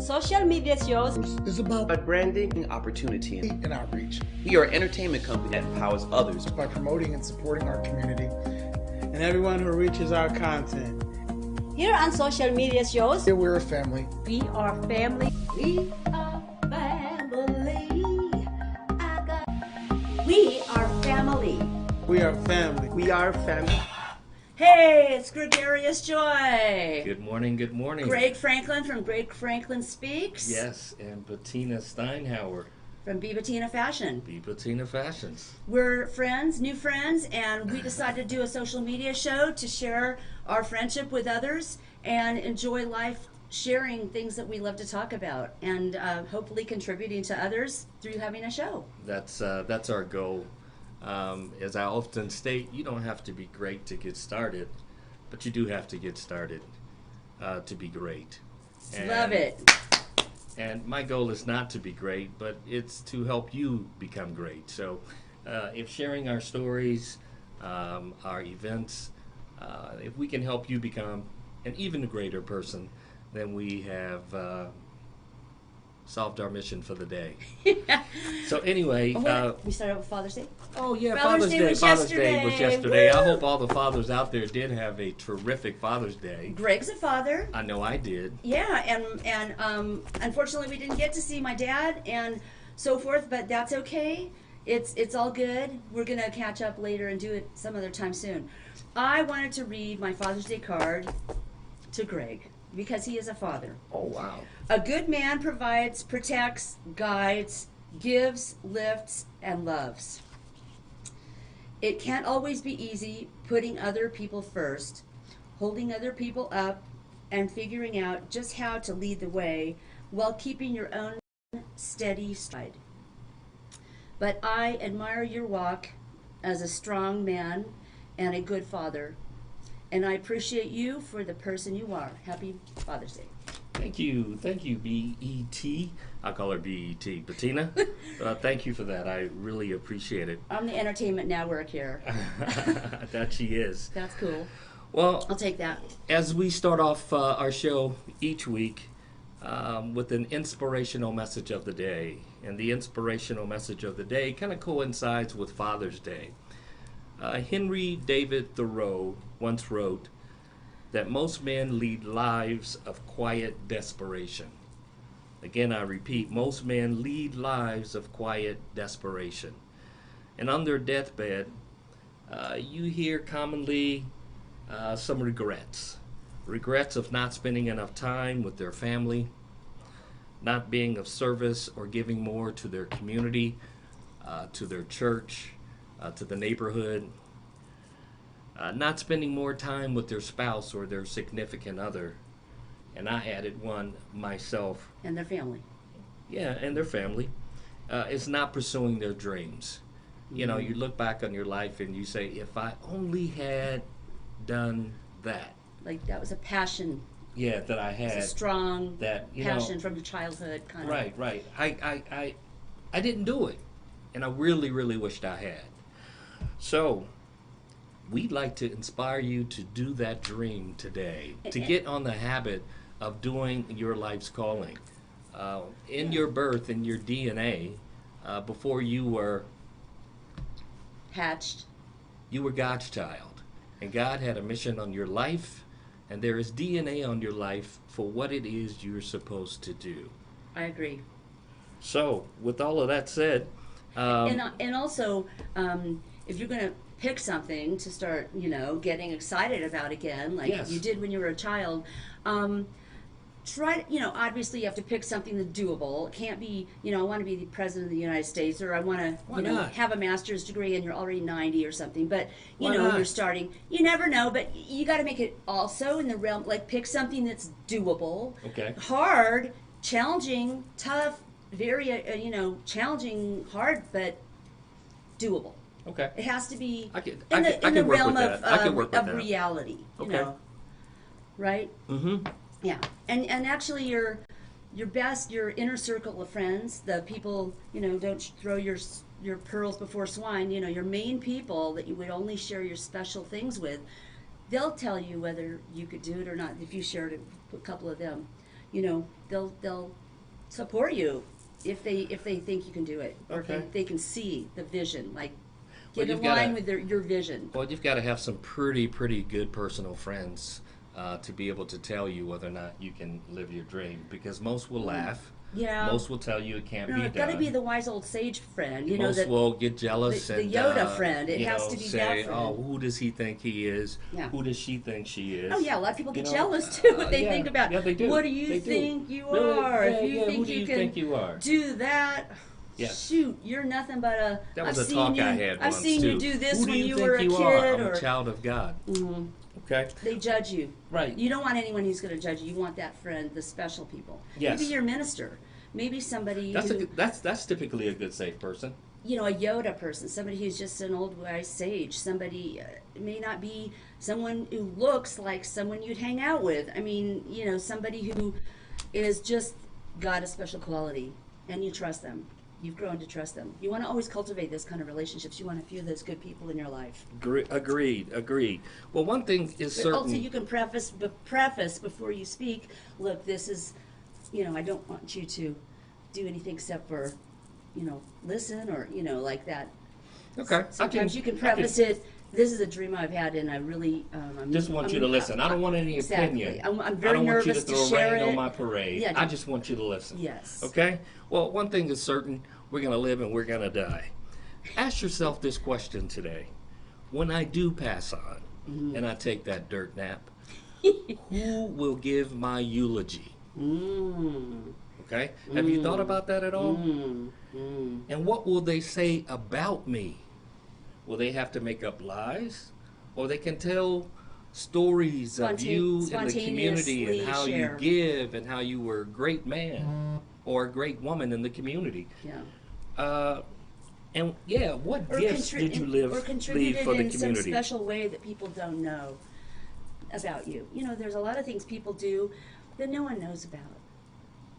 social media shows is about branding and opportunity and outreach. We are an entertainment company that empowers others by promoting and supporting our community and everyone who reaches our content. Here on social media shows, here we're a family. We are family. We are family. We are family. We are family. We are family. Hey, it's Gregarious Joy. Good morning, good morning. Greg Franklin from Greg Franklin Speaks. Yes, and Bettina Steinhauer. From Bettina Fashion. Bettina Fashions. We're friends, new friends, and we decided to do a social media show to share our friendship with others and enjoy life sharing things that we love to talk about and hopefully contributing to others through having a show. That's our goal. As I often state, you don't have to be great to get started, but you do have to get started to be great. Love it. And my goal is not to be great, but it's to help you become great. So if sharing our stories, our events, if we can help you become an even greater person, then we have solved our mission for the day. So anyway, we started with Father's Day. Oh yeah, Father's Day was yesterday. I hope all the fathers out there did have a terrific Father's Day. Greg's a father. I know I did. Yeah, and unfortunately we didn't get to see my dad and so forth, but that's okay. It's all good. We're gonna catch up later and do it some other time soon. I wanted to read my Father's Day card to Greg because he is a father. Oh wow. A good man provides, protects, guides, gives, lifts, and loves. It can't always be easy putting other people first, holding other people up, and figuring out just how to lead the way while keeping your own steady stride. But I admire your walk as a strong man and a good father, and I appreciate you for the person you are. Happy Father's Day. Thank you, B.E.T. I'll call her B.E.T. Bettina, thank you for that. I really appreciate it. I'm the entertainment network here. That she is. That's cool. Well, I'll take that. As we start off our show each week with an inspirational message of the day, and the inspirational message of the day kind of coincides with Father's Day. Henry David Thoreau once wrote that most men lead lives of quiet desperation. Again, I repeat, most men lead lives of quiet desperation. And on their deathbed, you hear commonly some regrets. Regrets of not spending enough time with their family, not being of service or giving more to their community, to their church, to the neighborhood, not spending more time with their spouse or their significant other. And I added one myself. And their family. Yeah, and their family. Is not pursuing their dreams. You know, you look back on your life and you say, if I only had done that. Like that was a passion. Yeah, that I had. It's a strong that, passion from your childhood kind of. Right. I didn't do it. And I really, really wished I had. So we'd like to inspire you to do that dream today, to get on the habit of doing your life's calling. In your birth, in your DNA, before you were hatched, you were God's child. And God had a mission on your life, and there is DNA on your life for what it is you're supposed to do. I agree. So, with all of that said... and also, if you're going to pick something to start, getting excited about again, like you did when you were a child, try, obviously you have to pick something that's doable. It can't be, I want to be the president of the United States, or I want to, have a master's degree and you're already 90 or something. But, you're starting, you never know, but you got to make it also in the realm, like pick something that's doable, hard, challenging, tough, very, challenging, hard, but doable. Okay. It has to be in the realm of reality, right? Mm-hmm. Yeah, and actually your inner circle of friends, the people, don't throw your pearls before swine. Your main people that you would only share your special things with, they'll tell you whether you could do it or not if you shared it with a couple of them. they'll support you if they think you can do it, or Okay. if they can see the vision, like Well, get you've in line gotta- with your vision. Well, you've got to have some pretty good personal friends to be able to tell you whether or not you can live your dream, because most will laugh. Yeah. Most will tell you it can't No, be it's done. got to be the wise old sage friend. Most that will get jealous the and Yoda friend. It you has know, to be say, that friend. "Oh, who does he think he is? Yeah. Who does she think she is?" Oh yeah, a lot of people get You know, jealous too. What they yeah, think about. yeah, they do. What do you They do. think you Really? are? Yeah, If you yeah, think who do you you can think you are? do that, Yes. shoot, you're nothing but a. That was I've a seen talk you, I had I've once seen too. you do this Who do when you you think were a you kid, are? I'm or a child of God. Okay. they judge you. Right. You don't want anyone who's going to judge you. You want that friend, the special people. Yes. Maybe your minister. Maybe somebody That's who, that's typically a good safe person. a Yoda person, somebody who's just an old wise sage, somebody may not be someone who looks like someone you'd hang out with. I mean, somebody who is just got a special quality, and you trust them. You've grown to trust them. You want to always cultivate this kind of relationships. You want a few of those good people in your life. Agreed. Well, one thing is But certain. also, you can preface before you speak. Look, this is, I don't want you to do anything except for, listen, or like that. Okay. Sometimes you can preface it. This is a dream I've had, and I really Just want you to listen. I don't want any Exactly. opinion. I'm very I don't want you to nervous to throw share rain it. on my parade. Yeah, I just want you to listen. Yes. Okay? Well, one thing is certain. We're going to live and we're going to die. Ask yourself this question today. When I do pass on and I take that dirt nap, who will give my eulogy? Okay? Have you thought about that at all? And what will they say about me? Will they have to make up lies? Or they can tell stories of you in the community and how share. you give and how you were a great man or a great woman in the community. Yeah. And yeah, what Or gifts did you leave for contributed the in some community? special way that people don't know about you. There's a lot of things people do that no one knows about.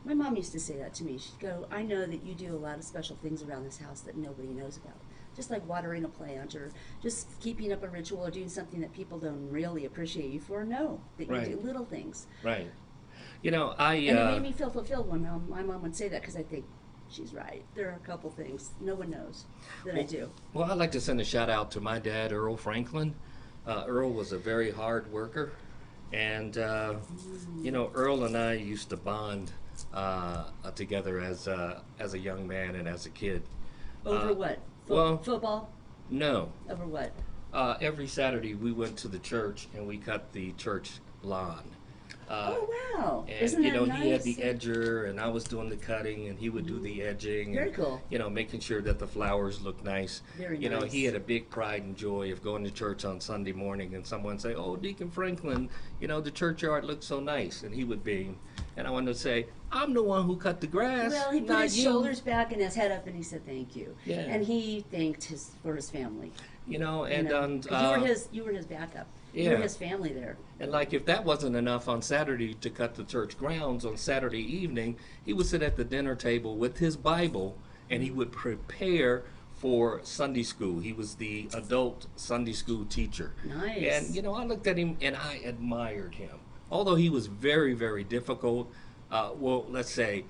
My mom used to say that to me. She'd go, I know that you do a lot of special things around this house that nobody knows about. Just like watering a plant, or just keeping up a ritual, or doing something that people don't really appreciate you for. No, that you Right. do little things. Right. And And it made me feel fulfilled when my mom would say that, because I think, she's right. There are a couple things no one knows that I do. Well, I'd like to send a shout out to my dad, Earl Franklin. Earl was a very hard worker, and Earl and I used to bond together as a young man and as a kid. Over what? well- Football? No, Over what? every Saturday we went to the church and we cut the church lawn. Oh, wow. And Isn't that nice? he had the edger, and I was doing the cutting, and he would do the edging. Very and, cool. Making sure that the flowers looked nice. Very He nice. had a big pride and joy of going to church on Sunday morning, and someone say, "Oh, Deacon Franklin, the churchyard looks so nice," and he would beam. And I wanted to say, "I'm the one who cut the grass, Well, he put not his you." shoulders back and his head up, and he said thank you. Yeah. And he thanked for his family. And 'Cause you were his backup. You were yeah. his family there. And like if that wasn't enough on Saturday to cut the church grounds, on Saturday evening, he would sit at the dinner table with his Bible and he would prepare for Sunday school. He was the adult Sunday school teacher. Nice. And I looked at him and I admired him. Although he was very, very difficult, let's say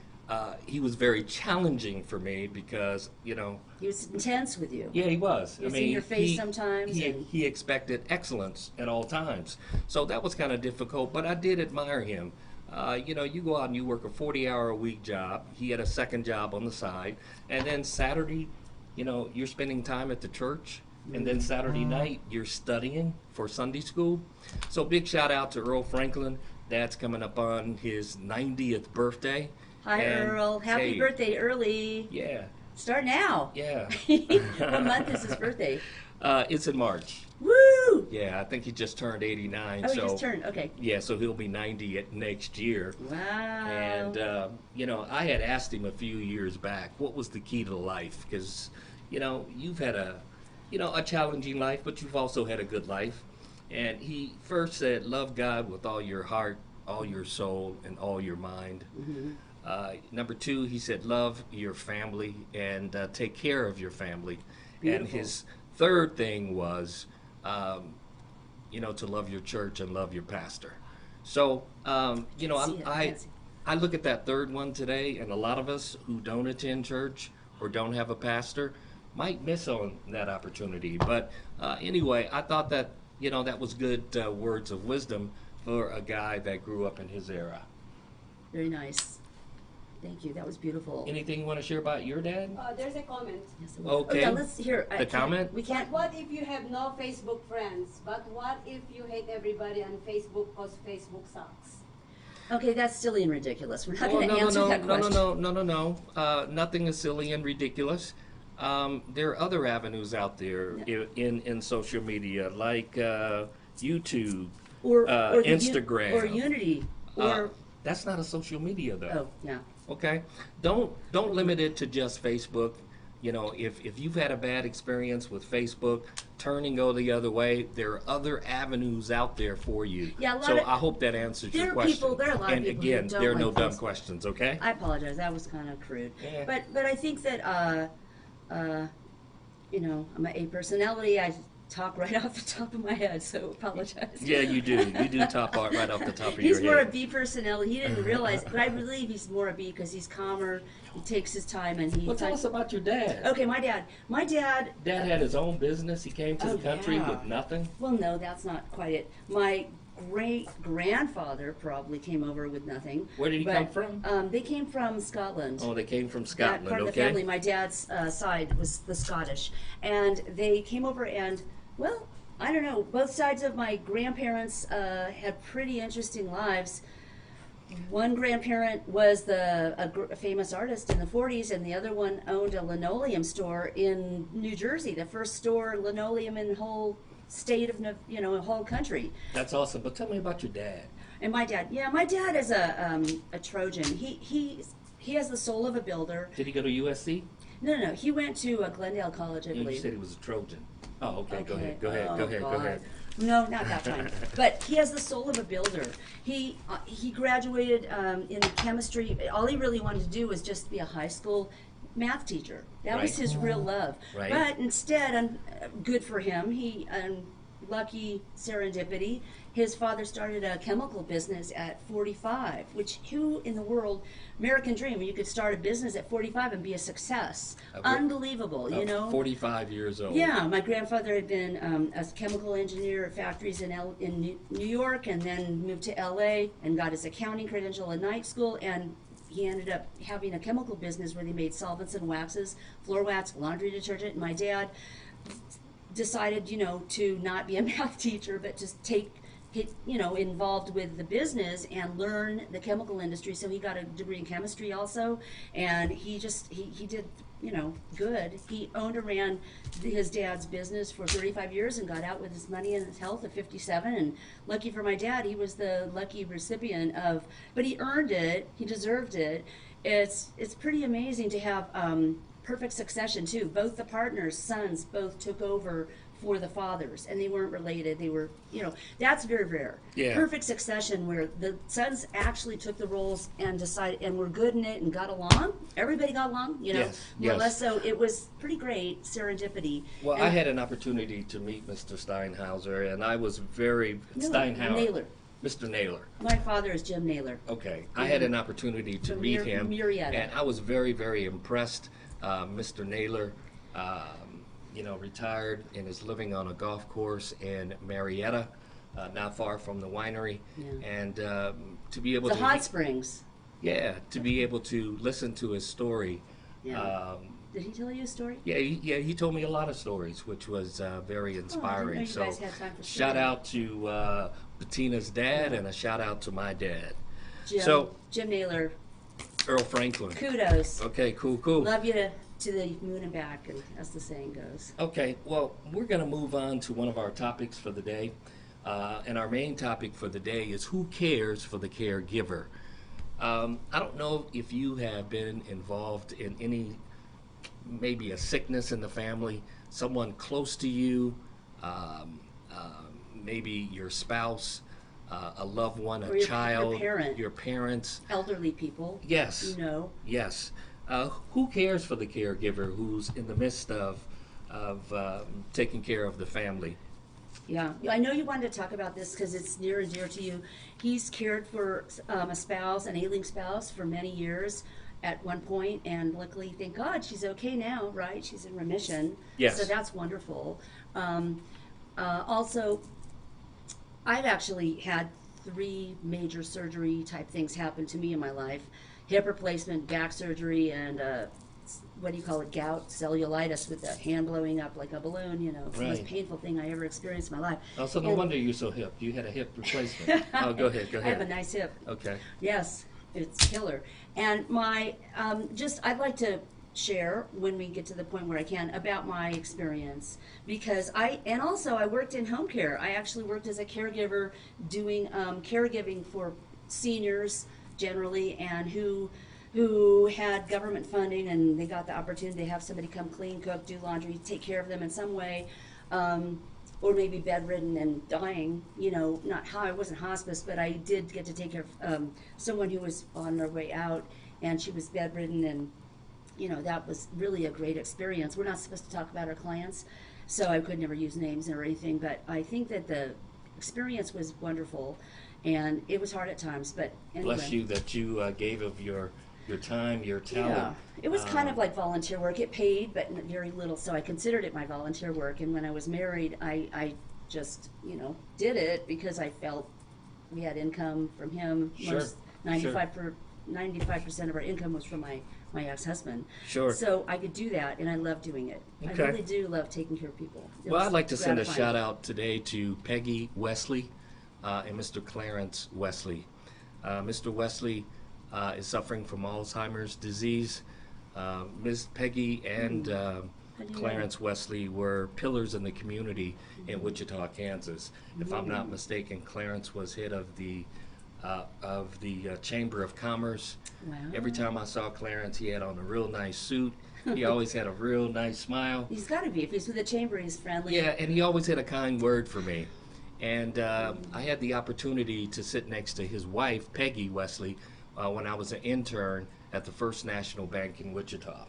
he was very challenging for me because, He was intense with you. yeah, he was. He was in your face sometimes, and- He expected excellence at all times. So that was kind of difficult, but I did admire him. You go out and you work a 40-hour-a-week job. He had a second job on the side. And then Saturday, you're spending time at the church. And then Saturday night, you're studying for Sunday school. So big shout out to Earl Franklin. Dad's coming up on his 90th birthday. Hi, And, Earl. Happy hey, birthday early. Yeah, Start now. yeah. What month is his birthday? It's in March. Woo! Yeah, I think he just turned 89. Oh, he so just turned. Okay. yeah, so he'll be 90 next year. Wow. And I had asked him a few years back what was the key to life, because you've had a challenging life, but you've also had a good life. And he first said, love God with all your heart, all your soul, and all your mind. Mm-hmm. Number 2, he said, love your family and take care of your family. Beautiful. And his third thing was, to love your church and love your pastor. So, See it, I fancy. I look at that third one today, and a lot of us who don't attend church or don't have a pastor might miss on that opportunity. But anyway, I thought that, that was good words of wisdom for a guy that grew up in his era. Very nice. Thank you. That was beautiful. Anything you want to share about your dad? There's a comment. Yes, Okay. Yeah, let's hear The comment? We But can't. what if you have no Facebook friends? But what if you hate everybody on Facebook because Facebook sucks? Okay, that's silly and ridiculous. We're not Well, going to answer that question. No. Nothing is silly and ridiculous. There are other avenues out there in social media, like YouTube, Or Instagram, or Unity, or that's not a social media, though. oh yeah. Okay, don't limit it to just Facebook. If you've had a bad experience with Facebook, turn and go the other way. There are other avenues out there for you. Yeah, I hope that answers your question. There are a lot of and people again, who don't there are no like dumb Facebook. questions. Okay. I apologize. That was kind of crude. Yeah. But I think that I'm an A personality. I talk right off the top of my head, so apologize. Yeah, you do. You do top art right off the top of He's your more head. a B personality. He didn't realize, but I believe he's more a B because he's calmer. He takes his time and he. Well, tell us about your dad. Okay, my dad. Dad had his own business. He came to Oh, the country yeah. with nothing. Well, no, that's not quite it. My great grandfather probably came over with nothing. Where did he come from? They came from Scotland. Oh, they came from That Scotland. part of the Okay. family, my dad's side was the Scottish, and they came over and, well, I don't know. Both sides of my grandparents had pretty interesting lives. One grandparent was a famous artist in the 40s, and the other one owned a linoleum store in New Jersey, the first store linoleum in the whole state of a whole country. That's awesome. But tell me about your dad. And my dad is a Trojan. He has the soul of a builder. Did he go to USC? No. He went to Glendale College, I You believe. said he was a Trojan. Oh, okay. Go Okay. ahead. Oh, Go ahead. God. No, not that time. But he has the soul of a builder. He graduated in chemistry. All he really wanted to do was just be a high school math teacher. That was Right. his real love. Right. But instead, good for him, lucky serendipity, his father started a chemical business at 45, which who in the world, American dream, you could start a business at 45 and be a success. Unbelievable, 45 years old. Yeah, my grandfather had been a chemical engineer at factories in New York, and then moved to LA and got his accounting credential at night school, and he ended up having a chemical business where they made solvents and waxes, floor wax, laundry detergent. And my dad decided, to not be a math teacher, but just get involved with the business and learn the chemical industry. So he got a degree in chemistry also, and he did good. He owned and ran his dad's business for 35 years and got out with his money and his health at 57. And lucky for my dad, he was the lucky recipient of, but he earned it. He deserved it. It's pretty amazing to have perfect succession too. Both the partners' sons both took over for the fathers, and they weren't related. They were, that's very rare. Yeah. Perfect succession where the sons actually took the roles and decided, and were good in it and got along. Everybody got along, Yes, more or yes. less. So it was pretty great serendipity. Well, And I had an opportunity to meet Mr. Steinhauer, and I was very Steinhauer. Naylor. Mr. Naylor. My father is Jim Naylor. Okay, I had an opportunity to From meet him, Murrieta. and I was very, very impressed. Mr. Naylor, retired and is living on a golf course in Marietta, not far from the winery, Yeah. and to be able The to hot springs. to be able to listen to his story. Yeah. Did he tell you a story? He told me a lot of stories, which was very inspiring. you So, guys had time for shout story. out to Bettina's dad, and a shout out to my dad, Jim Naylor. Earl Franklin. Kudos. Okay, cool. Love you to the moon and back, and as the saying goes. Okay, well, we're going to move on to one of our topics for the day. And our main topic for the day is who cares for the caregiver? I don't know if you have been involved in any, maybe a sickness in the family, someone close to you, maybe your spouse, a loved one, Or a your child, parent. your parents. Elderly people. Yes. Yes. Who cares for the caregiver who's in the midst of taking care of the family? Yeah, I know you wanted to talk about this because it's near and dear to you. He's cared for a spouse, an ailing spouse, for many years at one point, and luckily, thank God, she's okay now, right? She's in remission. Yes. So that's wonderful. Also, I've actually had 3 major surgery type things happen to me in my life: hip replacement, back surgery, and what do you call it, gout, cellulitis, with the hand blowing up like a balloon. You know, it's the most Right. painful thing I ever experienced in my life. Oh, so no And- wonder you're so hip. You had a hip replacement. Oh, go ahead. I have a nice hip. Okay. Yes, it's killer. And my, I'd like to share when we get to the point where I can about my experience, because I worked in home care. I actually worked as a caregiver doing caregiving for seniors generally, and who had government funding, and they got the opportunity to have somebody come clean, cook, do laundry, take care of them in some way, or maybe bedridden and dying. You know, I wasn't hospice, but I did get to take care of someone who was on their way out, and she was bedridden, and you know, that was really a great experience. We're not supposed to talk about our clients, so I could never use names or anything, but I think that the experience was wonderful, and it was hard at times, but anyway. Bless you that you gave of your time, your talent. Yeah, it was kind of like volunteer work. It paid, but very little, so I considered it my volunteer work. And when I was married, I just, you know, did it because I felt we had income from him. Sure, 95% of our income was from my ex-husband. Sure. So I could do that, and I love doing it. Okay. I really do love taking care of people. Well, I'd like to send a shout out today to Peggy Wesley and Mr. Clarence Wesley. Mr. Wesley is suffering from Alzheimer's disease. Ms. Peggy and Clarence Wesley were pillars in the community in Wichita, Kansas. If I'm not mistaken, Clarence was head of the Chamber of Commerce. Wow. Every time I saw Clarence, he had on a real nice suit. He always had a real nice smile. He's got to be. If he's with the chamber, he's friendly. Yeah, and he always had a kind word for me. And I had the opportunity to sit next to his wife, Peggy Wesley, when I was an intern at the First National Bank in Wichita.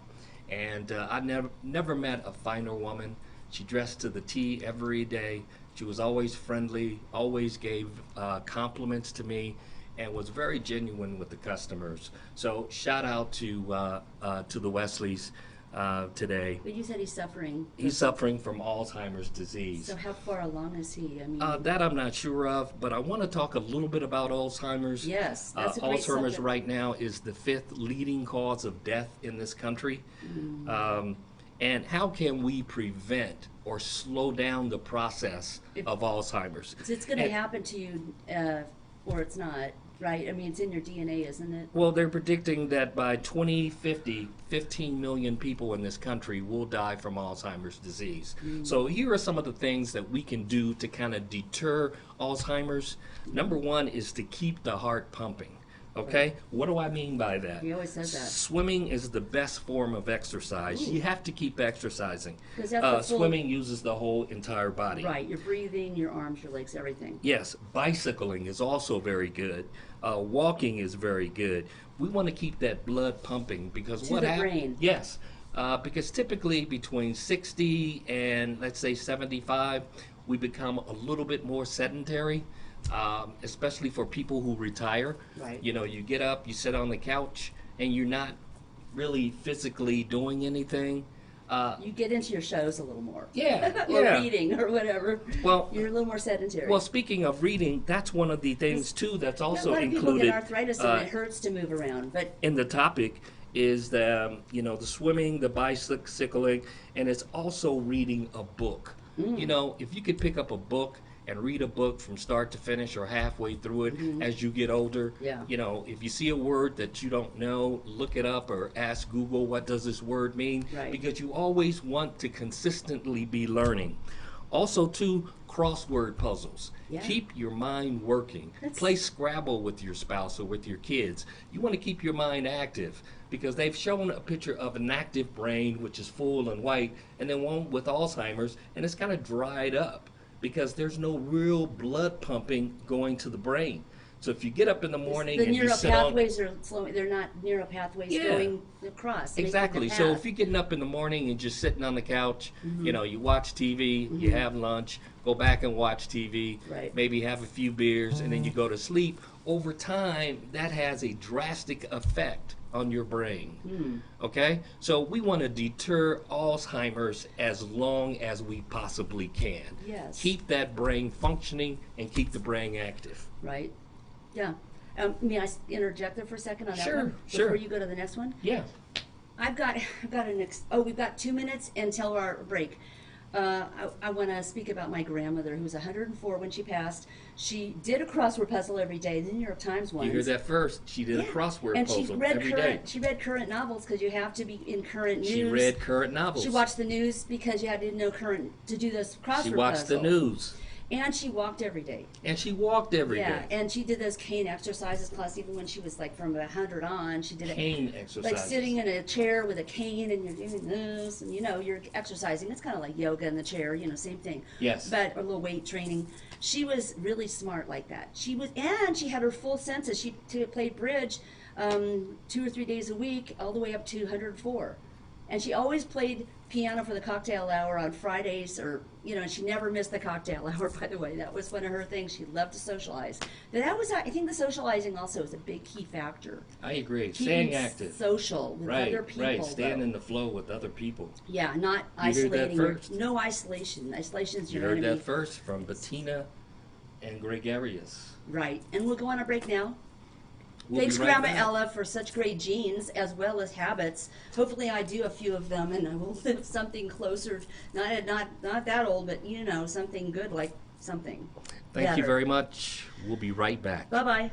And I never met a finer woman. She dressed to the T every day. She was always friendly, always gave compliments to me, and was very genuine with the customers. So shout out to the Wesleys today. But you said he's suffering. He's suffering from Alzheimer's disease. So how far along is he? I mean, That I'm not sure of, but I want to talk a little bit about Alzheimer's. Yes, that's a great Alzheimer's subject. right now is the 5th leading cause of death in this country. And how can we prevent or slow down the process of Alzheimer's? it's going to happen to you, or it's not, right? I mean, it's in your DNA, isn't it? Well, they're predicting that by 2050, 15 million people in this country will die from Alzheimer's disease. So here are some of the things that we can do to kind of deter Alzheimer's. Number one is to keep the heart pumping. Okay? What do I mean by that? He always says that. Swimming is the best form of exercise. You have to keep exercising. 'Cause that's the full- Swimming uses the whole entire body. Right, your breathing, your arms, your legs, everything. Yes, bicycling is also very good. Walking is very good. We want to keep that blood pumping because To what the happens? brain. Yes, because typically between 60 and let's say 75, we become a little bit more sedentary, especially for people who retire. Right. You know, you get up, you sit on the couch, and you're not really physically doing anything. You get into your shows a little more. Yeah, Or yeah. reading or whatever. Well, You're a little more sedentary. Well, speaking of reading, that's one of the things too that's also a lot of people included get arthritis and it hurts to move around, but in the topic is the the swimming, the bicycling, and it's also reading a book. You know, if you could pick up a book and read a book from start to finish or halfway through it as you get older, Yeah. you know, if you see a word that you don't know, look it up or ask Google, what does this word mean? Right. Because you always want to consistently be learning. Also, too, crossword puzzles. Yeah. Keep your mind working. That's- Play Scrabble with your spouse or with your kids. You want to keep your mind active because they've shown a picture of an active brain, which is full and white, and then one with Alzheimer's, and it's kind of dried up because there's no real blood pumping going to the brain. So if you get up in the morning The and you neural sit on... pathways are slowing. They're not neural pathways Yeah. going across. making the Exactly. So path. if you're getting up in the morning and just sitting on the couch, Mm-hmm. you know, you watch TV, you have lunch, go back and watch TV, Right. maybe have a few beers, and then you go to sleep, over time, that has a drastic effect on your brain. Okay? So we want to deter Alzheimer's as long as we possibly can. Yes. Keep that brain functioning and keep the brain active. Right. Yeah. May I interject there for a second on that Sure, one? sure. Before you go to the next one? Yeah. I've got we've got 2 minutes until our break. I want to speak about my grandmother, who was 104 when she passed. She did a crossword puzzle every day, the New York Times ones. You heard that first. She did a Yeah. crossword and puzzle she read every current, day. She read current novels because you have to be in current news. She read current novels. She watched the news because you had to know current to do this crossword She watched puzzle. the news. And she walked every day. And she walked every day. Yeah, and she did those cane exercises class even when she was like from 100 on. She did it Cane exercises. like sitting in a chair with a cane and you're doing this and you're exercising. It's kind of like yoga in the chair, same thing. Yes. But a little weight training. She was really smart like that. She had her full senses. She played bridge 2 or 3 days a week all the way up to 104. And she always played piano for the cocktail hour on Fridays, and she never missed the cocktail hour, by the way. That was one of her things. She loved to socialize. But I think the socializing also is a big key factor. I agree. Keeping Staying active. social with other people. Right. Staying though. in the flow with other people. Yeah, not You heard that isolating. first? No isolation. Isolation is You your heard enemy. that first from Bettina and Gregarious. Right. And we'll go on a break now. We'll Thanks, be right Grandma back. Ella, for such great genes as well as habits. Hopefully, I do a few of them, and I will live something closer. Not that old, but something good, like something. Thank you better. very much. We'll be right back. Bye bye.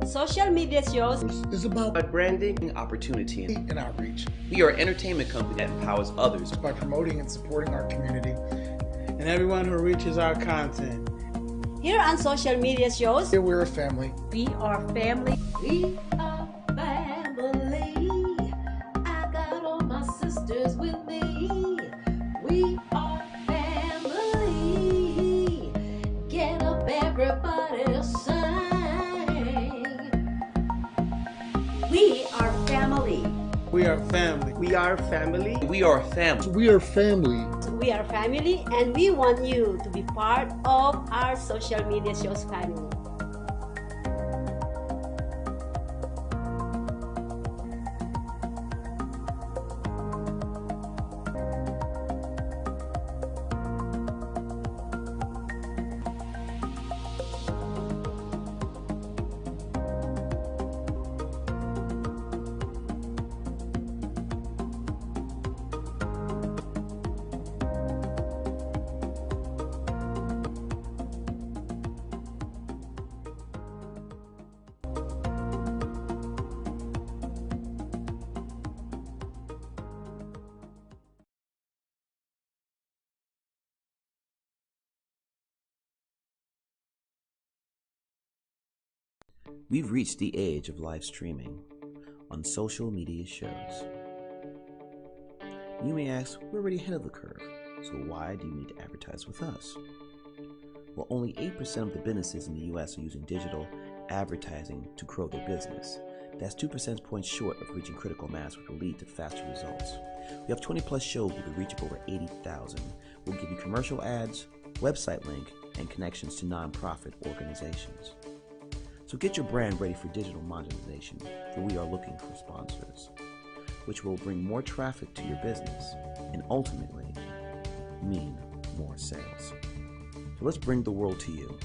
Social media shows is about Branding, opportunity, and and outreach we are an entertainment company that empowers others. by promoting and supporting our community. And everyone who reaches our content. here on social media shows. Here we're a family. We are family. We are family. I got all my sisters with me. We are family. Get up, everybody, sing. We are family. We are family. We are family. We are family. We are family. We are family, and we want you to be part of our social media shows family. We've reached the age of live streaming on social media shows. You may ask, we're already ahead of the curve, so why do you need to advertise with us? Well, only 8% of the businesses in the US are using digital advertising to grow their business. That's 2 percentage points short of reaching critical mass, which will lead to faster results. We have 20 plus shows with a reach of over 80,000. We'll give you commercial ads, website link, and connections to nonprofit organizations. So get your brand ready for digital monetization, for we are looking for sponsors, which will bring more traffic to your business and ultimately mean more sales. So let's bring the world to you.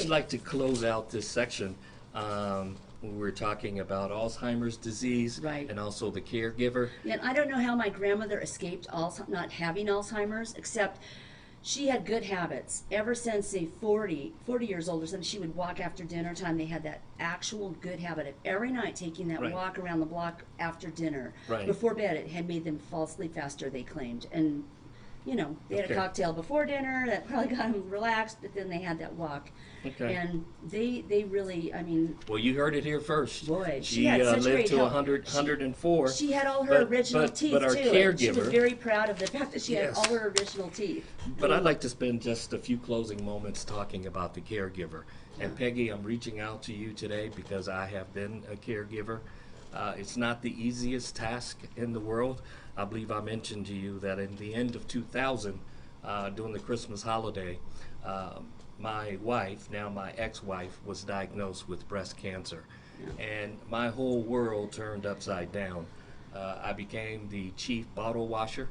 I'd like to close out this section. We're talking about Alzheimer's disease, Right. and also the caregiver. And I don't know how my grandmother escaped not having Alzheimer's, except she had good habits. Ever since, say, 40 years old or something, she would walk after dinner time. They had that actual good habit of every night taking that Right. walk around the block after dinner. Right. Before bed, it had made them fall asleep faster, they claimed. And, you know, they had Okay. a cocktail before dinner that probably got them relaxed, but then they had that walk. Okay. And they really, I mean, Well, you heard it here first. Boy, she she had such lived great to health. 104. she had all her But- original but- teeth, but our too. And she was caregiver- very proud of the fact that she Yes. had all her original teeth. But I'd like to spend just a few closing moments talking about the caregiver. And Peggy, I'm reaching out to you today because I have been a caregiver. It's not the easiest task in the world. I believe I mentioned to you that in the end of 2000, during the Christmas holiday, my wife, now my ex-wife, was diagnosed with breast cancer. And my whole world turned upside down. I became the chief bottle washer.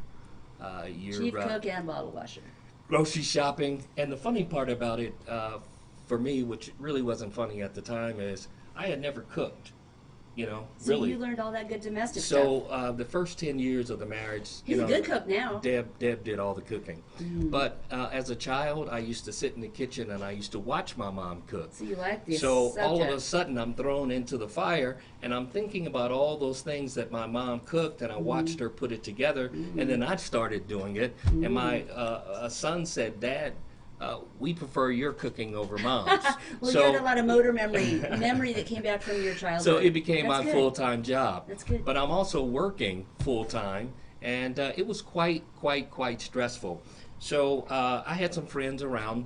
Chief cook and bottle washer. Grocery shopping. And the funny part about it, for me, which really wasn't funny at the time, is I had never cooked, So really. you learned all that good domestic stuff. So the first 10 years of the marriage, He's a good cook now. Deb did all the cooking. But as a child, I used to sit in the kitchen and I used to watch my mom cook. So you like this So all of a subject. sudden, I'm thrown into the fire, and I'm thinking about all those things that my mom cooked, and I watched her put it together, and then I started doing it. And my son said, "Dad, we prefer your cooking over mom's." Well, so, you had a lot of motor memory that came back from your childhood. so it became That's my good. full-time job. That's good. But I'm also working full-time, and it was quite stressful. So I had some friends around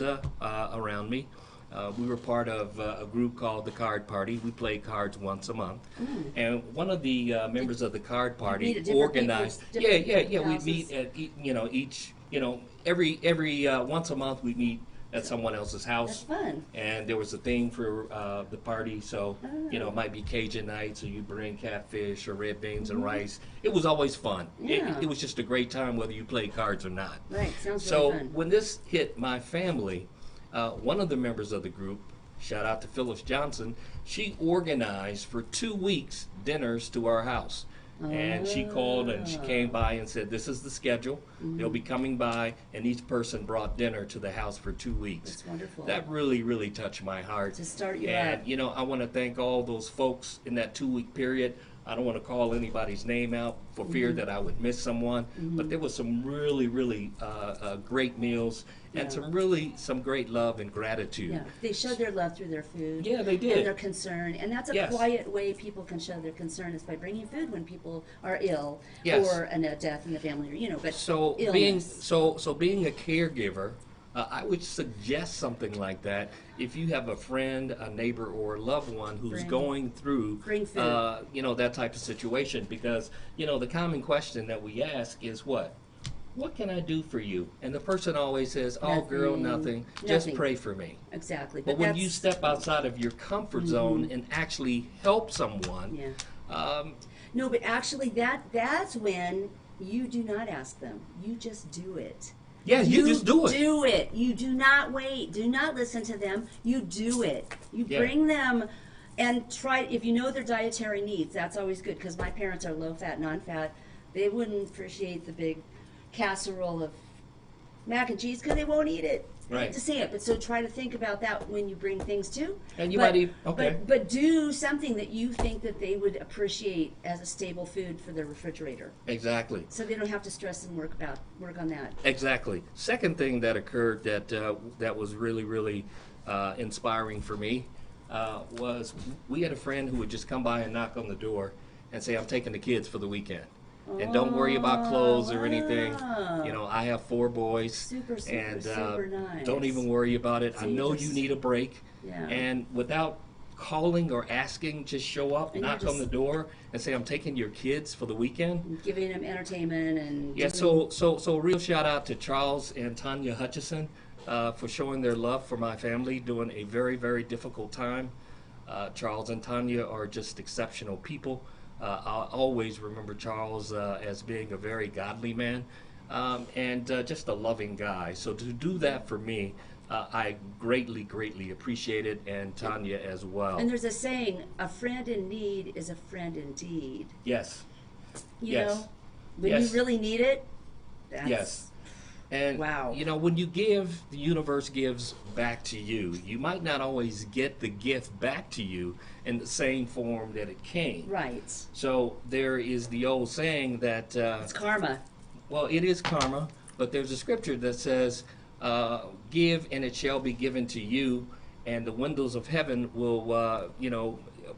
me. We were part of a group called the Card Party. We play cards once a month, and one of the members of the Card meet Party at different organized. people's- different Yeah. people's We'd houses. meet at each. Every once a month we meet at someone else's house. That's fun. And there was a theme for the party, so Oh. it might be Cajun night, so you bring catfish or red beans and rice. It was always fun. Yeah. It was just a great time whether you played cards or not. Right, sounds So really fun. when this hit my family, one of the members of the group, shout out to Phyllis Johnson, she organized for 2 weeks dinners to our house. And she called and she came by and said, "This is the schedule. They'll be coming by," and each person brought dinner to the house for 2 weeks. That's wonderful. That really touched my heart. To start you and up. I want to thank all those folks in that 2-week period. I don't want to call anybody's name out for fear that I would miss someone, but there was some really great meals and some great love and gratitude. Yeah, they showed their love through their food. Yeah, they did. And their concern. And that's a Yes. quiet way people can show their concern is by bringing food when people are ill Yes. or a death in the family, or, but So illness. being a caregiver, I would suggest something like that. If you have a friend, a neighbor, or a loved one who's Bring- going through, bring food. that type of situation, because the common question that we ask is what can I do for you? And the person always says, "Oh, girl, nothing. Just Nothing. pray for me." Exactly. But when you that's- step outside of your comfort zone and actually help someone, Yeah. No, but actually that's when you do not ask them. You just do it. yeah, you just do it. Do it. You do not wait. Do not listen to them. You do it. You Yeah. bring them and try. If you know their dietary needs, that's always good. Because my parents are low fat, non fat. They wouldn't appreciate the big casserole of mac and cheese because they won't eat it. I hate Right. to say it, but so try to think about that when you bring things too. And you But- might eat. Okay. But do something that you think that they would appreciate as a staple food for their refrigerator, Exactly. so they don't have to stress and work on that. Exactly. Second thing that occurred that was really inspiring for me was we had a friend who would just come by and knock on the door and say, "I'm taking the kids for the weekend, and don't worry about clothes or anything. wow. I have 4 boys, Super, super, and super nice. don't even worry about it. So I you know just- you need a break." Yeah. And without calling or asking, just show up, And knock you're on the just- door, and say, "I'm taking your kids for the weekend." Giving them entertainment and Yeah, giving- so a real shout out to Charles and Tanya Hutchison for showing their love for my family during a very difficult time. Charles and Tanya are just exceptional people. I'll always remember Charles as being a very godly man and just a loving guy. So to do that for me I greatly appreciate it, and Tanya as well. And there's a saying, a friend in need is a friend indeed. Yes. You Yes. know, when Yes. you really need it, that's, Yes. And wow. you know, when you give, the universe gives back to you. You might not always get the gift back to you in the same form that it came. Right. So there is the old saying that It's karma. well, it is karma, but there's a scripture that says, give and it shall be given to you, and the windows of heaven will,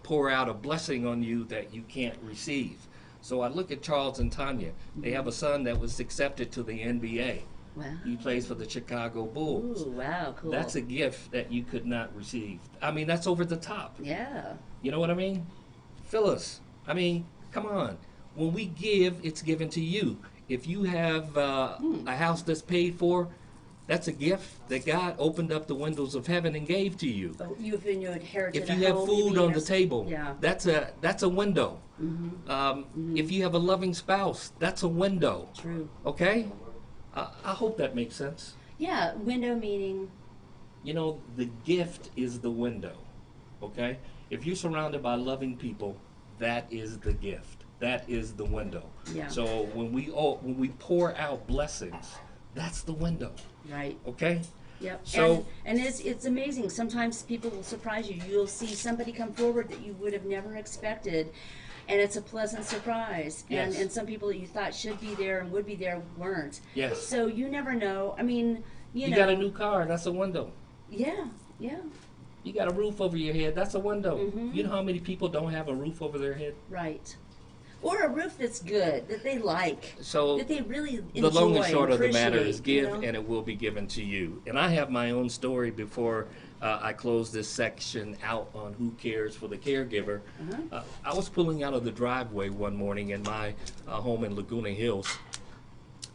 pour out a blessing on you that you can't receive. So I look at Charles and Tanya. They have a son that was accepted to the NBA. Wow. He plays for the Chicago Bulls. Ooh, wow, cool. That's a gift that you could not receive. I mean, that's over the top. Yeah. You know what I mean? Phyllis, I mean, come on. When we give, it's given to you. If you have a house that's paid for, that's a gift that God opened up the windows of heaven and gave to you. Oh, you inherited If a you have home, food mean on the there's- table, Yeah. that's a window. If you have a loving spouse, that's a window. True. Okay? I hope that makes sense. Yeah, window meaning. You know, the gift is the window. Okay? If you're surrounded by loving people, that is the gift. That is the window. Yeah. So when we pour out blessings, that's the window. Right. Okay? Yep. So- and it's amazing. Sometimes people will surprise you. You'll see somebody come forward that you would have never expected, and it's a pleasant surprise. Yes. And some people that you thought should be there and would be there weren't. Yes. So you never know. I mean, you know. got a new car, that's a window. Yeah. Yeah. You got a roof over your head, that's a window. Mhm. You know how many people don't have a roof over their head? Right. Or a roof that's good, that they like, So that they really enjoy. the long and short of the appreciate, matter is give, you know? and it will be given to you. And I have my own story before I close this section out on who cares for the caregiver. I was pulling out of the driveway one morning in my home in Laguna Hills,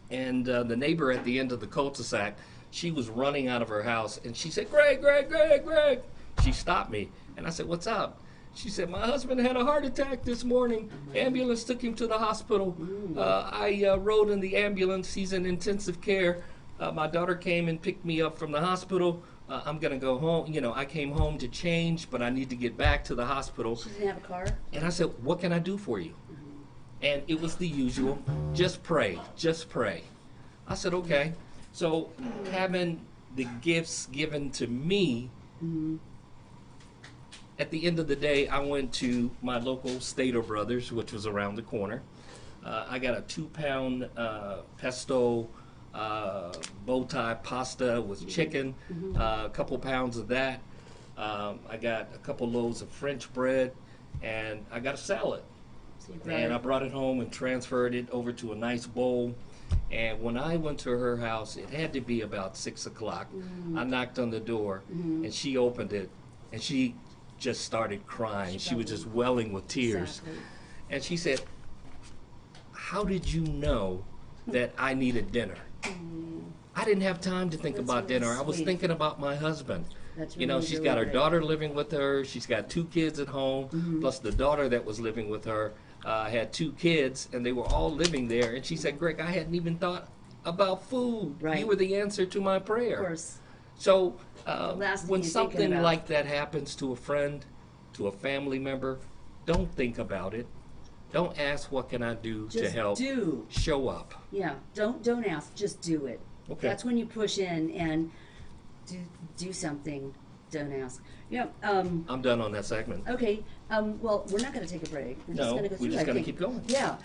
and the neighbor at the end of the cul-de-sac, she was running out of her house, and she said, Greg, Greg, Greg, Greg. She stopped me, and I said, what's up? She said, my husband had a heart attack this morning. Ambulance took him to the hospital. I rode in the ambulance. He's in intensive care. My daughter came and picked me up from the hospital. I'm going to go home. You know, I came home to change, but I need to get back to the hospital. She didn't have a car? And I said, what can I do for you? And it was the usual, just pray, just pray. I said, okay. So having the gifts given to me, at the end of the day, I went to my local Stater Brothers, which was around the corner. I got a 2-pound pesto bow tie pasta with chicken, a couple pounds of that. I got a couple loaves of French bread, and I got a salad. So you brought And it- I brought it home and transferred it over to a nice bowl. And when I went to her house, it had to be about 6 o'clock. I knocked on the door, and she opened it, and she just started crying. She was just welling with tears. Exactly. And she said, how did you know that I needed dinner? I didn't have time to think That's about really dinner. I was sweet. thinking about my husband. That's You know, really, she's really got her great. daughter living with her. She's got 2 kids at home, plus the daughter that was living with her had 2 kids, and they were all living there. And she said, Greg, I hadn't even thought about food. Right. You were the answer to my prayer. Of course. So last thing when you're thinking something about. like that happens to a friend, to a family member, don't think about it. Don't ask what can I do to Just help. do. Show up. Yeah. Don't ask. Just do it. Okay. That's when you push in and do something. Don't ask. Yeah. I'm done on that segment. Okay. Well, we're not going to take a break. We're just No, going to go through. we're just I going to think. keep going. Yeah.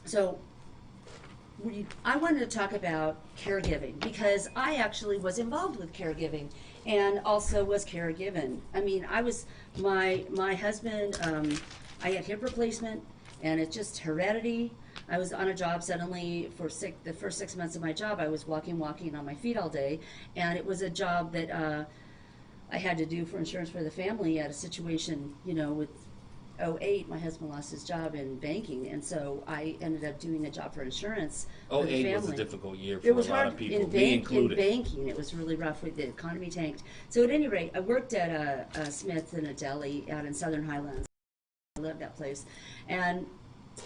So I wanted to talk about caregiving because I actually was involved with caregiving and also was caregiven. I mean, I was my husband. I had hip replacement, and it's just heredity. I was on a job suddenly for the first 6 months of my job. I was walking on my feet all day, and it was a job that I had to do for insurance for the family at a situation, you know, with 2008, my husband lost his job in banking, and so I ended up doing a job for insurance for the 2008 was a family. difficult year for It was a lot hard of people, in, me included. in banking. It was really rough. The economy tanked. So at any rate, I worked at a Smith's in a deli out in Southern Highlands. I loved that place, and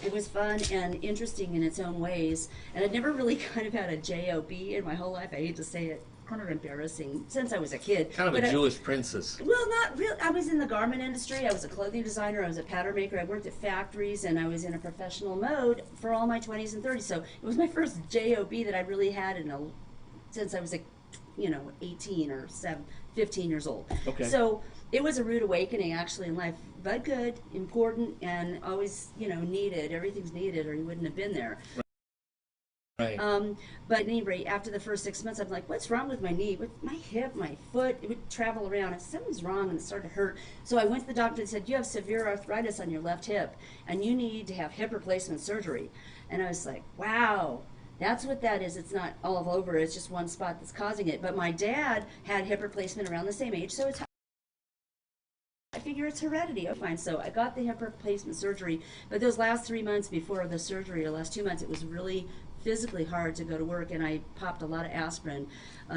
it was fun and interesting in its own ways. And I'd never really kind of had a job in my whole life. I hate to say it. kind of embarrassing since I was a kid. Kind of But a Jewish princess. well, not real. I was in the garment industry. I was a clothing designer. I was a pattern maker. I worked at factories, and I was in a professional mode for all my 20s and 30s. So it was my first job that I really had since I was 18 or 15 years old. Okay. So it was a rude awakening actually in life, but good, important, and always needed. Everything's needed, or you wouldn't have been there. Right. But at any rate, after the first 6 months, I'm like, what's wrong with my knee? With my hip, my foot? It would travel around. And something's wrong, and it started to hurt. So I went to the doctor and said, you have severe arthritis on your left hip, and you need to have hip replacement surgery. And I was like, wow, that's what that is. It's not all over. It's just one spot that's causing it. But my dad had hip replacement around the same age, so I figure it's heredity. Oh, fine. So I got the hip replacement surgery, but those last 3 months before the surgery, or last 2 months, it was really physically hard to go to work, and I popped a lot of aspirin,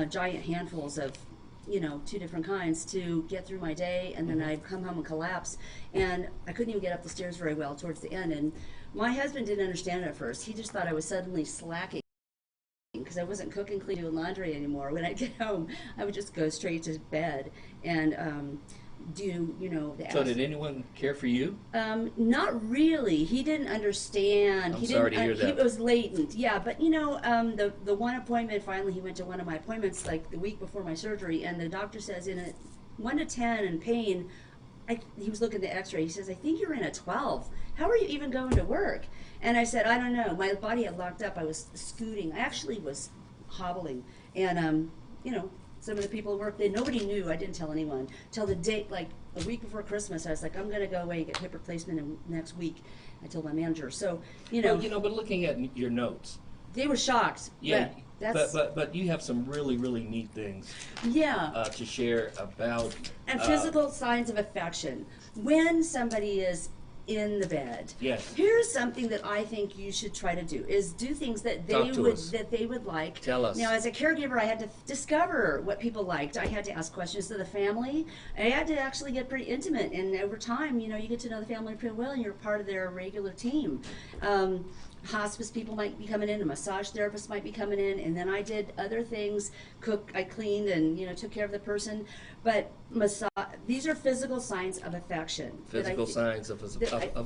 giant handfuls of, 2 different kinds to get through my day, and then I'd come home and collapse, and I couldn't even get up the stairs very well towards the end. And my husband didn't understand it at first. He just thought I was suddenly slacking because I wasn't cooking, cleaning, doing laundry anymore. When I get home, I would just go straight to bed and do, the So did anyone care for you? Not really. He didn't understand. I'm sorry to hear that. It was latent, yeah. But the one appointment, finally he went to one of my appointments like the week before my surgery, and the doctor says in a 1 to 10 in pain, he was looking at the x-ray, he says, I think you're in a 12. How are you even going to work? And I said, I don't know. My body had locked up. I was scooting. I actually was hobbling. And, some of the people at work, nobody knew. I didn't tell anyone. Till the date, like a week before Christmas, I was like, I'm going to go away and get hip replacement next week. I told my manager. So, But looking at your notes. They were shocked. Yeah. But you have some really, really neat things to share about. And physical signs of affection. When somebody is in the bed. Yes. Here's something that I think you should try to do: is do things that they would like. Tell us. Now, as a caregiver, I had to discover what people liked. I had to ask questions to the family. I had to actually get pretty intimate, and over time, you get to know the family pretty well, and you're part of their regular team. Hospice people might be coming in, a massage therapist might be coming in, and then I did other things. I cleaned and took care of the person. But these are physical signs of affection. Physical signs of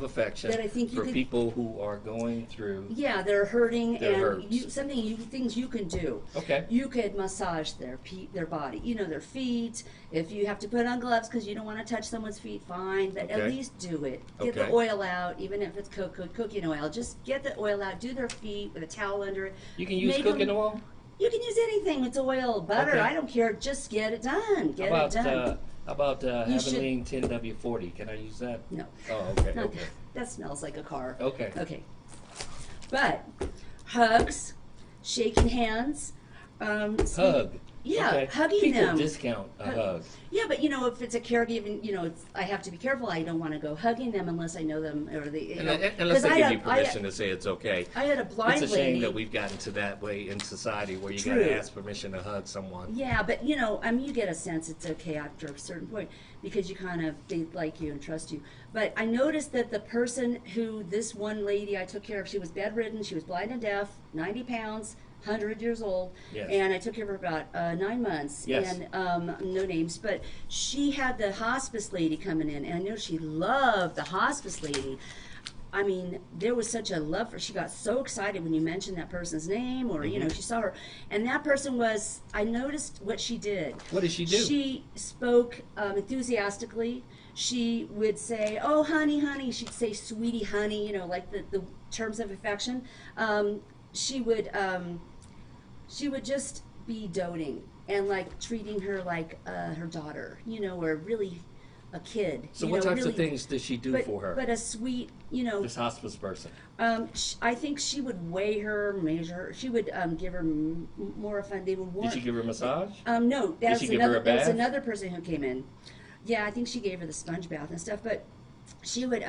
affection that I think for people who are going through. Yeah, they're hurting, and hurts. Things you can do. Okay. You could massage their body, their feet. If you have to put on gloves because you don't want to touch someone's feet, fine, but at least do it. Get the oil out, even if it's cooking oil. Just get the oil out. Do their feet with a towel under it. You can use cooking oil? You can use anything. It's oil, butter. Okay. I don't care. Just get it done. Get it done. How about Haviline 10W40? Can I use that? No. Oh, okay. No, Okay. that smells like a car. Okay. Okay. But hugs, shaking hands. Hug. Yeah, okay. Hugging people them. Discount a hug. Yeah, but if it's a caregiving, I have to be careful. I don't want to go hugging them unless I know them or unless they give you permission to say it's okay. I had a blind lady. It's a shame that we've gotten to that way in society where you got to ask permission to hug someone. Yeah, but you get a sense it's okay after a certain point because they like you and trust you. But I noticed that the person this one lady I took care of, she was bedridden, she was blind and deaf, 90 pounds. 100 years old, yes. And I took care of her about 9 months, yes. And no names, but she had the hospice lady coming in, and I know she loved the hospice lady. I mean, there was such a love for her. She got so excited when you mentioned that person's name, or she saw her, and that person I noticed what she did. What did she do? She spoke enthusiastically. She would say, "Oh, honey, honey." She'd say, "Sweetie, honey," like the terms of affection. She would just be doting and like treating her like her daughter, or really a kid. So what types of things did she do for her? But a sweet, This hospice person. I think she would weigh her, measure her. She would give her more fun. They would. Did she give her a massage? No, did she give her a bath? That was another person who came in. Yeah, I think she gave her the sponge bath and stuff. But she would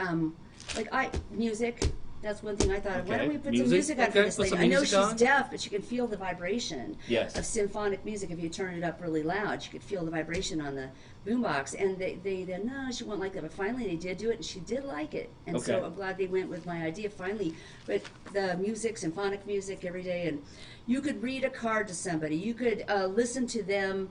music. That's one thing I thought of. Why don't we put some Music? music on for Okay, this put lady? some I know music she's on. deaf, but she can feel the vibration Yes. of symphonic music. If you turn it up really loud, she could feel the vibration on the boombox. And they no, she won't like that. But finally they did do it, and she did like it. And so Okay. I'm glad they went with my idea finally. But the music, symphonic music every day, and you could read a card to somebody. You could listen to them.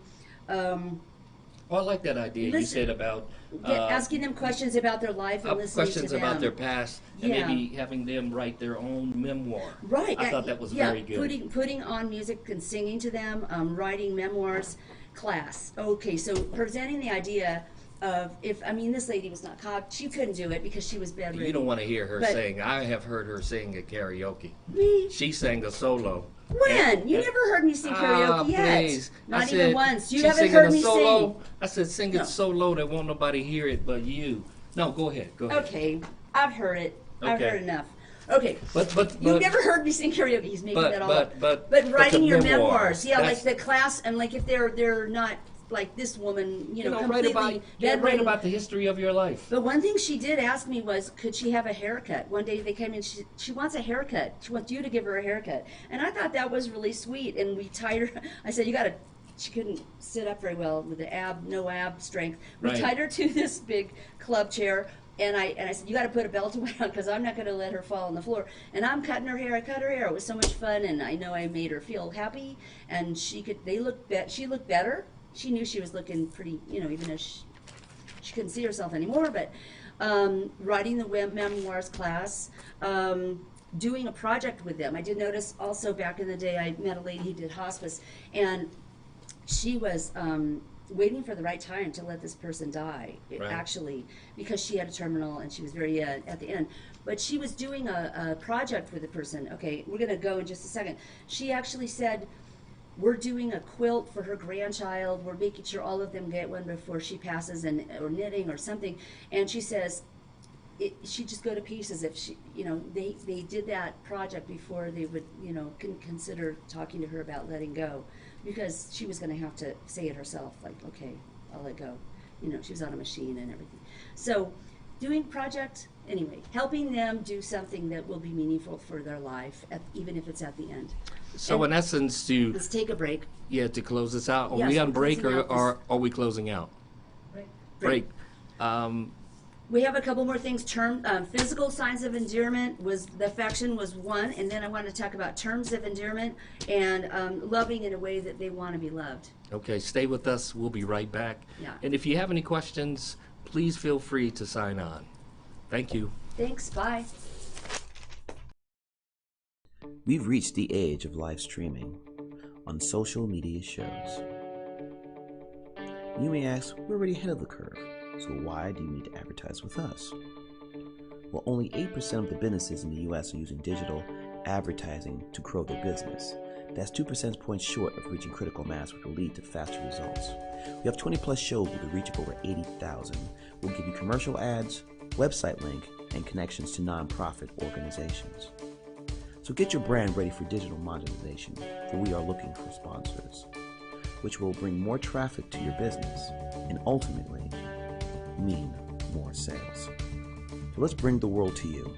Oh, I like that idea you Listen- said about Asking them questions about their life and listening questions to them. about their past, and Yeah. maybe having them write their own memoir. Right. I thought that was yeah, very good. Putting on music and singing to them, writing memoirs, class. Okay, so presenting the idea of this lady was not caught. She couldn't do it because she was bedridden. You don't want to hear her But- sing. I have heard her sing at karaoke. Me? She sang a solo. When? You never heard me sing karaoke yet. Please. Not I even said, once. You she's haven't singing heard a me solo. sing. I said, sing it No. so low that won't nobody hear it but you. No, go ahead. Go ahead. Okay, I've heard it. I've Okay. heard enough. Okay. But You've never heard me sing karaoke. He's making that all up. but writing the your memoirs, memoirs, yeah, like that's- the class, and like if they're not like this woman, you know, completely write bedridden. about the history of your life. But one thing she did ask me was, could she have a haircut? One day they came in, she wants a haircut. She wants you to give her a haircut. And I thought that was really sweet. And we tied her, I said, she couldn't sit up very well with no ab strength. We Right. tied her to this big club chair. And I said, you got to put a belt around because I'm not going to let her fall on the floor. And I'm cutting her hair. I cut her hair. It was so much fun. And I know I made her feel happy. And she looked better. She knew she was looking pretty, even though she couldn't see herself anymore, but writing the memoirs class, doing a project with them. I did notice also back in the day I met a lady who did hospice, and she was waiting for the right time to let this person die, Right. actually, because she had a terminal and she was very at the end. But she was doing a project with the person. Okay, we're going to go in just a second. She actually said, we're doing a quilt for her grandchild. We're making sure all of them get one before she passes, or knitting or something. And she says, she'd just go to pieces if she, they did that project before they would, consider talking to her about letting go, because she was going to have to say it herself, like, okay, I'll let go. She was on a machine and everything. So doing project, anyway, helping them do something that will be meaningful for their life, even if it's at the end. So in essence, Let's take a break. to close this out, are Yes, we we're on break closing or out are we closing out? Break. We have a couple more things. Physical signs of endearment the affection was one, and then I want to talk about terms of endearment and loving in a way that they want to be loved. Okay, stay with us. We'll be right back. Yeah. And if you have any questions, please feel free to sign on. Thank you. Thanks. Bye. We've reached the age of live streaming on social media shows. You may ask, we're already ahead of the curve, so why do you need to advertise with us? Well, only 8% of the businesses in the US are using digital advertising to grow their business. That's 2 percentage points short of reaching critical mass, which will lead to faster results. We have 20 plus shows with a reach of over 80,000. We'll give you commercial ads, website link, and connections to nonprofit organizations. So get your brand ready for digital monetization, for we are looking for sponsors, which will bring more traffic to your business and ultimately mean more sales. So let's bring the world to you.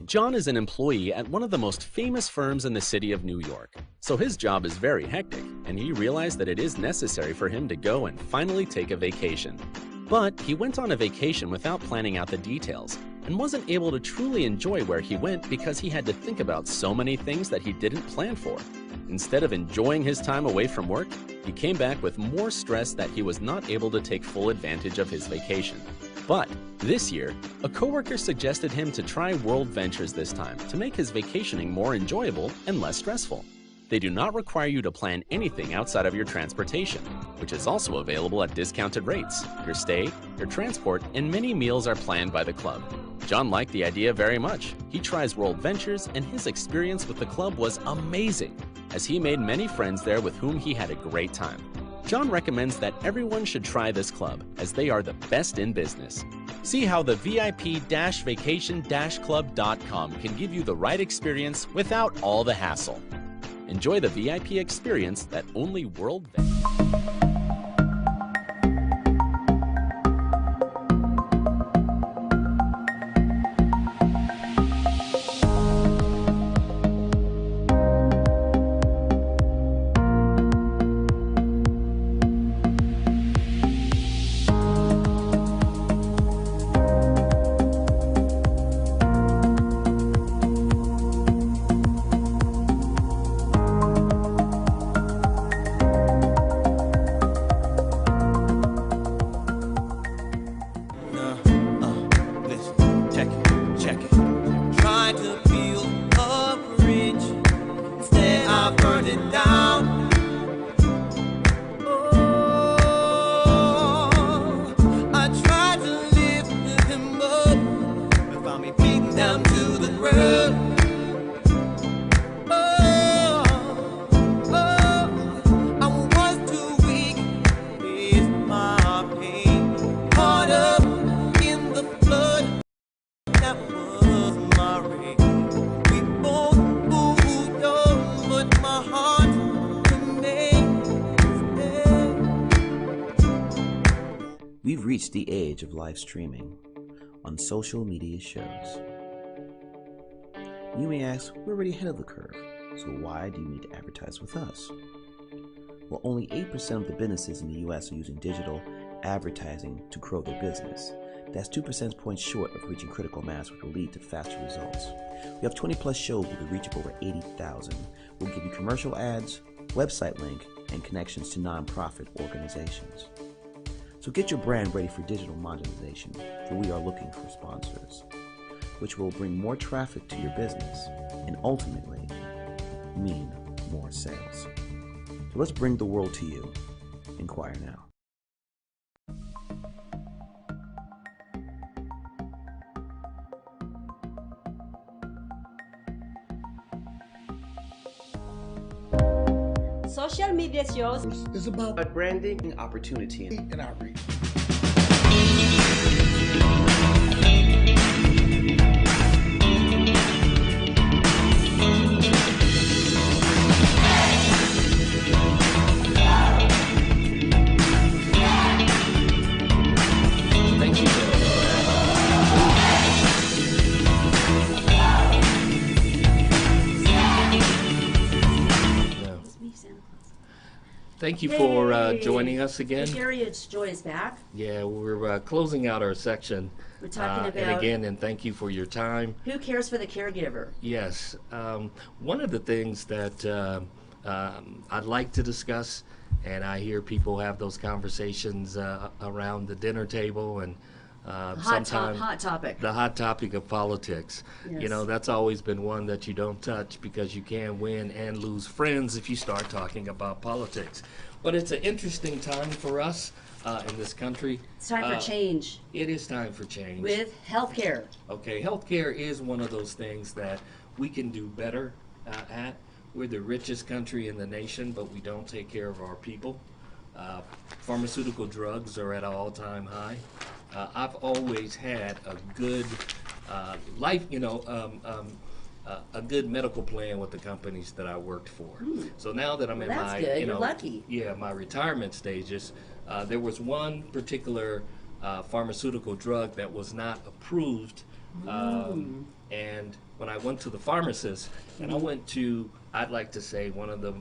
John is an employee at one of the most famous firms in the city of New York. So his job is very hectic, and he realized that it is necessary for him to go and finally take a vacation. But he went on a vacation without planning out the details, and wasn't able to truly enjoy where he went because he had to think about so many things that he didn't plan for. Instead of enjoying his time away from work, he came back with more stress that he was not able to take full advantage of his vacation. But this year, a coworker suggested him to try World Ventures this time to make his vacationing more enjoyable and less stressful. They do not require you to plan anything outside of your transportation, which is also available at discounted rates. Your stay, your transport, and many meals are planned by the club. John liked the idea very much. He tries World Ventures, and his experience with the club was amazing, as he made many friends there with whom he had a great time. John recommends that everyone should try this club, as they are the best in business. See how the VIP-vacation-club.com can give you the right experience without all the hassle. Enjoy the VIP experience that only World Ventures. reached the age of live streaming on social media shows. You may ask, we're already ahead of the curve, so why do you need to advertise with us? Well, only 8% of the businesses in the US are using digital advertising to grow their business. That's 2 percentage points short of reaching critical mass, which will lead to faster results. We have 20 plus shows with a reach of over 80,000. We'll give you commercial ads, website link, and connections to nonprofit organizations. So get your brand ready for digital monetization, for we are looking for sponsors, which will bring more traffic to your business and ultimately mean more sales. So let's bring the world to you. Inquire now. Social media shows is about Branding, opportunity, and outreach. Thank you. Thank you for joining us again. Gregarious Joy is back. Yeah, we're closing out our section. We're talking about, and again, and thank you for your time. Who cares for the caregiver? Yes. One of the things that I'd like to discuss, and I hear people have those conversations around the dinner table, and Hot topic. the hot topic of politics. Yes. You know, that's always been one that you don't touch because you can win and lose friends if you start talking about politics. But it's an interesting time for us in this country. It's time for change. It is time for change. With healthcare. Okay, healthcare is one of those things that we can do better at. We're the richest country in the nation, but we don't take care of our people. Pharmaceutical drugs are at an all-time high. I've always had a good life, a good medical plan with the companies that I worked for. So now that I'm in that's my, good. You're lucky. Yeah, my retirement stages, there was one particular pharmaceutical drug that was not approved, and when I went to the pharmacist, and I went to, I'd like to say, one of the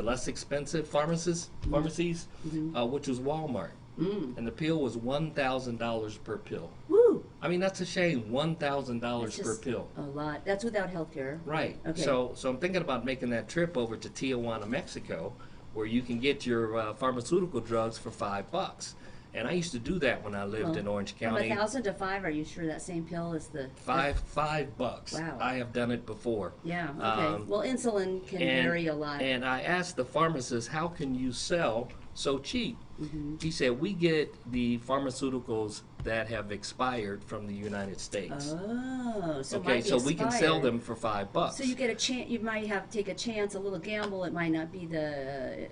less expensive pharmacies, which was Walmart. And the pill was $1,000 per pill. Woo! I mean, that's a shame. $1,000 per pill. A lot. That's without health care. Right. Okay. So I'm thinking about making that trip over to Tijuana, Mexico, where you can get your pharmaceutical drugs for $5. And I used to do that when I lived in Orange County. From 1,000 to 5, are you sure that same pill is the $5? Wow. I have done it before. Yeah. Okay. Well, insulin can vary a lot. And I asked the pharmacist, how can you sell so cheap? He said, we get the pharmaceuticals that have expired from the United States. Oh, so okay, so we can sell them for $5. So you get a chance. You might have to take a chance, a little gamble. It might not be the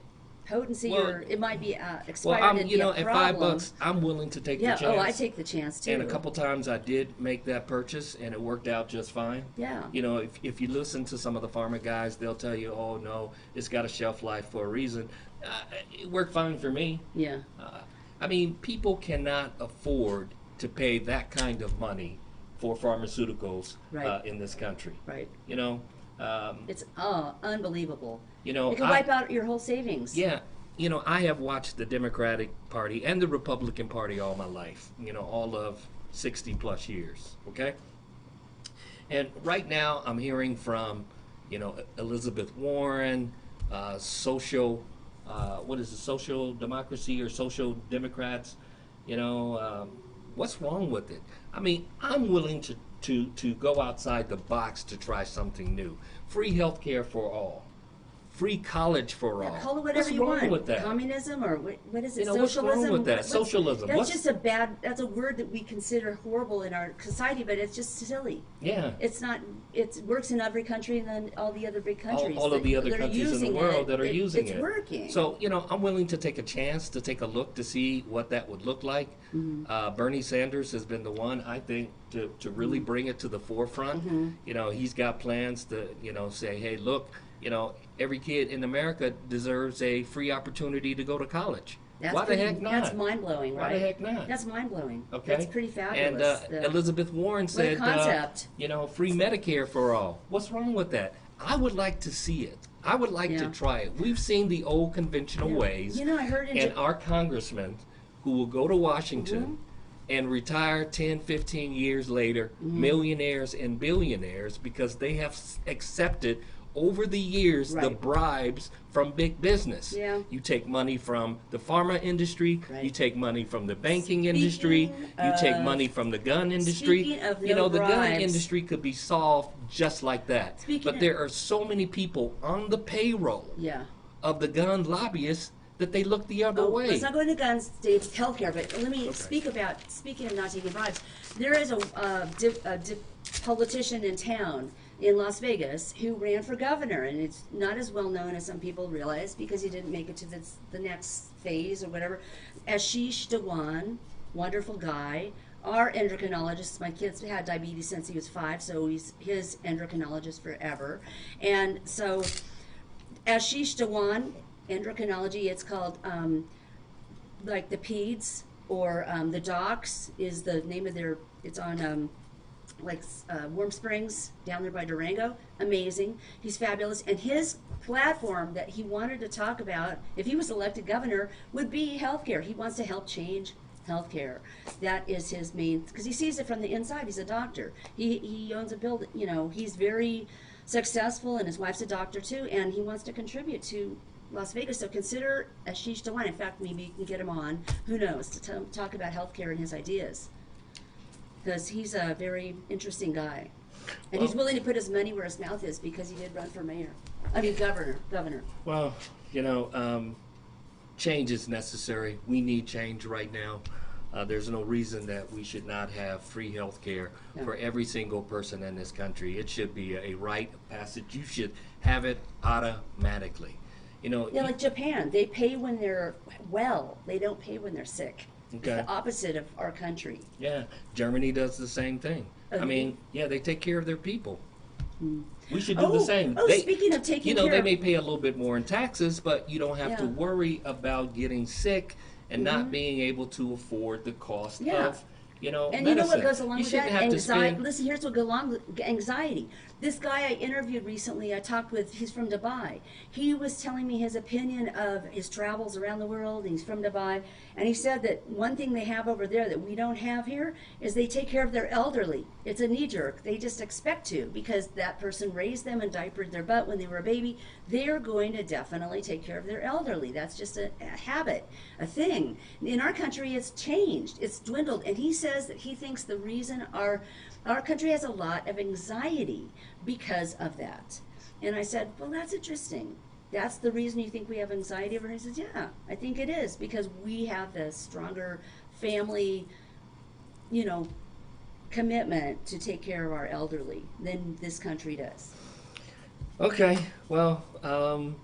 potency, or it might be expired. Well, and be a at problem. $5, I'm willing to take the chance. Oh, I take the chance too. And a couple times I did make that purchase, and it worked out just fine. Yeah. You know, if you listen to some of the pharma guys, they'll tell you, oh no, it's got a shelf life for a reason. It worked fine for me. Yeah. I mean, people cannot afford to pay that kind of money for pharmaceuticals in this country. Right. You know, it's unbelievable. You know, it can wipe out your whole savings. Yeah. You know, I have watched the Democratic Party and the Republican Party all my life. You know, all of 60 plus years. Okay. And right now, I'm hearing from, Elizabeth Warren, social democracy or social democrats, what's wrong with it? I mean, I'm willing to go outside the box to try something new. Free health care for all. Free college for all. Call it whatever what's you wrong want. with that? Communism, or what is it? What's Socialism. wrong with that? Socialism. That's just that's a word that we consider horrible in our society, but it's just silly. Yeah. It's not. It works in every country, and then all the other big countries. All of the other countries in the world that are using it. It's working. So, I'm willing to take a chance to take a look to see what that would look like. Bernie Sanders has been the one, I think, to really bring it to the forefront. He's got plans to, say, hey, look, every kid in America deserves a free opportunity to go to college. Why the heck not? That's mind-blowing, right? Why the heck not? That's mind-blowing. Okay. That's pretty fabulous. And Elizabeth Warren said, what a concept. Free Medicare for all. What's wrong with that? I would like to see it. I would like to try it. We've seen the old conventional ways. I heard and our congressmen who will go to Washington and retire 10, 15 years later, millionaires and billionaires, because they have accepted over the years the bribes from big business. Yeah. You take money from the pharma industry, you take money from the banking industry, you take money from the gun industry. Speaking of The gun industry could be solved just like that. But there are so many people on the payroll of the gun lobbyists that they look the other way. Let's not go into guns, Dave. It's healthcare, but let me speaking of not taking bribes. There is a politician in town in Las Vegas who ran for governor, and it's not as well known as some people realize because he didn't make it to the next phase or whatever. Ashish Dewan, wonderful guy. Our endocrinologist, my kid's had diabetes since he was 5, so he's his endocrinologist forever. And so Ashish Dewan, endocrinology, it's called like the PEDS or the Docs is the name of their, it's on Warm Springs down there by Durango. Amazing. He's fabulous. And his platform that he wanted to talk about if he was elected governor would be healthcare. He wants to help change healthcare. That is his main, because he sees it from the inside. He's a doctor. He owns a building. He's very successful, and his wife's a doctor too, and he wants to contribute to Las Vegas. So consider Ashish Dewan. In fact, maybe you can get him on, who knows, to talk about healthcare and his ideas, because he's a very interesting guy, and he's willing to put his money where his mouth is because he did run for governor. Well, change is necessary. We need change right now. There's no reason that we should not have free health care for every single person in this country. It should be a rite of passage. You should have it automatically. Like Japan, they pay when they're well. They don't pay when they're sick. Okay. It's the opposite of our country. Yeah, Germany does the same thing. They take care of their people. We should do the same. Speaking of taking care they may pay a little bit more in taxes, but you don't have to worry about getting sick and not being able to afford the cost of, and medicine. You know what goes along with that? Anxiety. Listen, here's what goes along with anxiety. This guy I interviewed recently, I talked with, he's from Dubai. He was telling me his opinion of his travels around the world, and he's from Dubai. And he said that one thing they have over there that we don't have here is they take care of their elderly. It's a knee-jerk. They just expect to, because that person raised them and diapered their butt when they were a baby. They're going to definitely take care of their elderly. That's just a habit, a thing. In our country, it's changed. It's dwindled. And he says that he thinks the reason our country has a lot of anxiety because of that. And I said, well, that's interesting. That's the reason you think we have anxiety over here? He says, yeah, I think it is, because we have this stronger family, commitment to take care of our elderly than this country does. Okay, well, I'm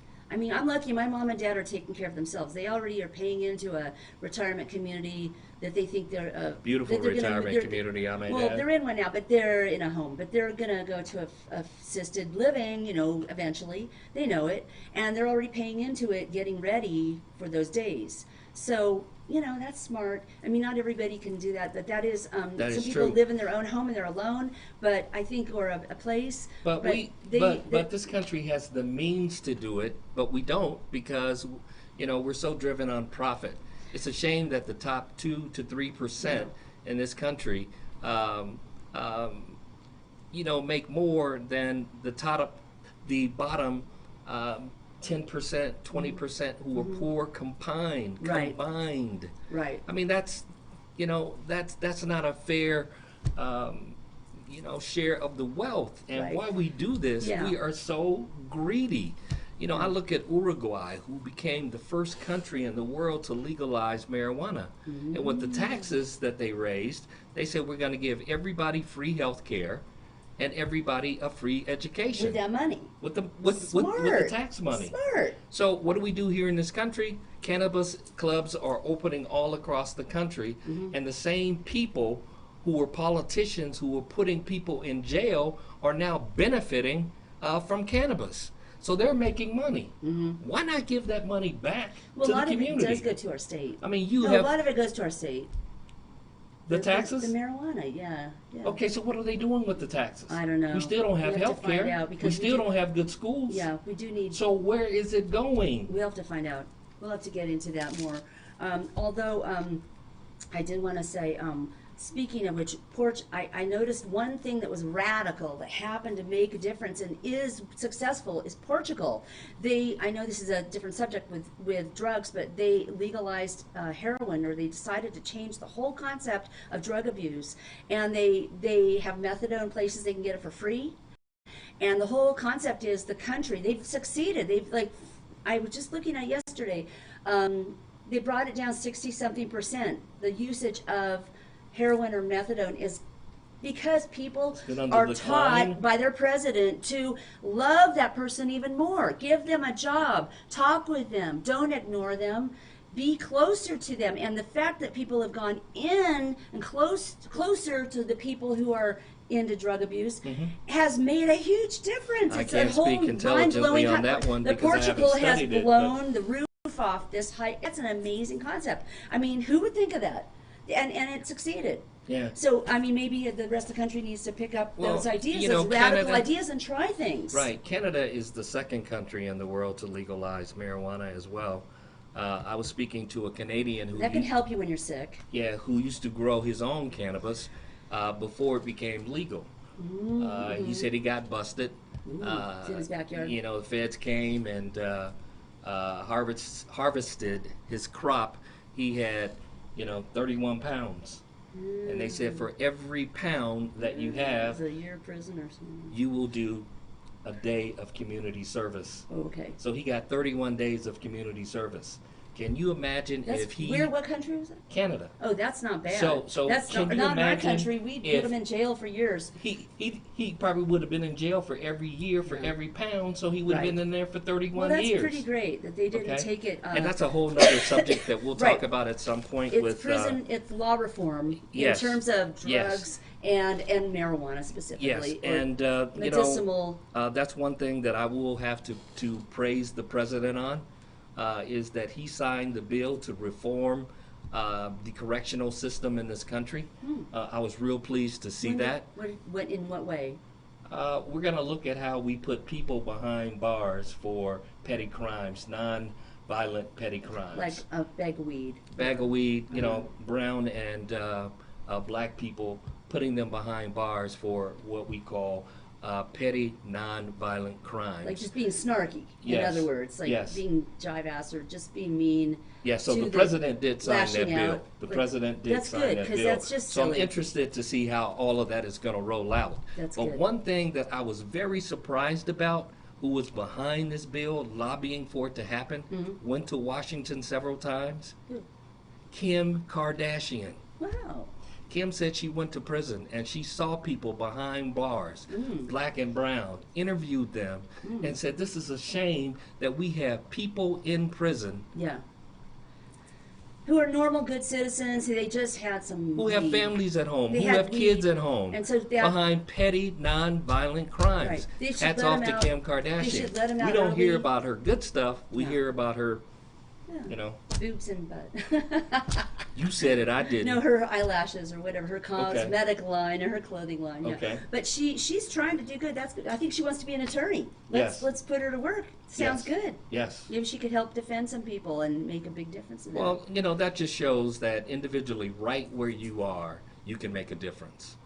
lucky my mom and dad are taking care of themselves. They already are paying into a retirement community that they think they're beautiful retirement community, I may add. They're in one now, but they're in a home. But they're going to go to a assisted living, eventually. They know it. And they're already paying into it, getting ready for those days. So, that's smart. Not everybody can do that, but that is, some people live in their own home and they're alone, but I think, or a place. But this country has the means to do it, but we don't, because, we're so driven on profit. It's a shame that the top 2 to 3% in this country, make more than the bottom 10%, 20% who are poor combined. Right. That's not a fair, share of the wealth. And why we do this, we are so greedy. I look at Uruguay, who became the first country in the world to legalize marijuana. And with the taxes that they raised, they said we're going to give everybody free health care and everybody a free education. With that money. With the tax money. Smart. So what do we do here in this country? Cannabis clubs are opening all across the country, and the same people who were politicians who were putting people in jail are now benefiting from cannabis. So they're making money. Why not give that money back Well, to a lot the of community? it does go to our state. I mean, you No, have a lot of it goes to our state. the taxes. The marijuana, yeah. Okay, so what are they doing with the taxes? I don't know. We still don't have We have health to find care. out We because still don't have good schools. Yeah, we do need. So where is it going? We'll have to find out. We'll have to get into that more. Although I did want to say, speaking of which, I noticed one thing that was radical that happened to make a difference and is successful is Portugal. I know this is a different subject with drugs, but they legalized heroin, or they decided to change the whole concept of drug abuse. And they have methadone places they can get it for free. And the whole concept is the country, they've succeeded. I was just looking at yesterday, they brought it down 60-something%. The usage of heroin or methadone is because people are taught by their president to love that person even more. Give them a job. Talk with them. Don't ignore them. Be closer to them. And the fact that people have gone in and closer to the people who are into drug abuse has made a huge difference. I can't speak intelligently on that one because Portugal I haven't studied has blown the roof off this high. That's an amazing concept. I mean, who would think of that? And it succeeded. Yeah. So, I mean, maybe the rest of the country needs to pick up those ideas, those radical Canada, ideas, and try things. Right. Canada is the second country in the world to legalize marijuana as well. I was speaking to a Canadian who that can help you when you're sick. Yeah, who used to grow his own cannabis before it became legal. He said he got busted. It's in his backyard. You know, the feds came and harvested his crop. He had 31 pounds. And they said for every pound that you have, it's a year of prison or something. You will do a day of community service. Oh, okay. So he got 31 days of community service. Can you imagine if he... What country was that? Canada. Oh, that's not bad. So that's can you not my imagine country. We'd put him in jail for years. He probably would have been in jail for every year for every pound, so he would have been in there for 31 years. Well, that's pretty great that they didn't take it. And that's a whole other subject that we'll talk about at some point. It's prison, it's law reform in terms of drugs and marijuana specifically. Yes, and medicinal. That's one thing that I will have to praise the president on. Is that he signed the bill to reform the correctional system in this country. I was real pleased to see that. In what way? We're going to look at how we put people behind bars for petty crimes, non-violent petty crimes. Like a bag of weed. Bag of weed, brown and black people, putting them behind bars for what we call petty, non-violent crimes. Like just being snarky, in other words. Like being jive-ass or just being mean. Yeah, so the president did sign that bill. The president did sign that bill. That's good, because that's just silly. So I'm interested to see how all of that is going to roll out. That's but good. One thing that I was very surprised about, who was behind this bill, lobbying for it to happen, went to Washington several times, Kim Kardashian. Wow. Kim said she went to prison and she saw people behind bars, black and brown, interviewed them, and said this is a shame that we have people in prison. Yeah. Who are normal, good citizens, who they just had some... Who have families at home, who have kids at home, and so behind petty, non-violent crimes. Right. Hats off to Kim Kardashian. They should let them out we don't early. hear about her good stuff, we hear about her... boobs and butt. You said it, I didn't. No, her eyelashes or whatever, her cosmetic line or her clothing line. Yeah. Okay. But she's trying to do good. That's good. I think she wants to be an attorney. Let's put her to work. Sounds good. Yes. Maybe she could help defend some people and make a big difference in that. Well, that just shows that individually, right where you are, you can make a difference.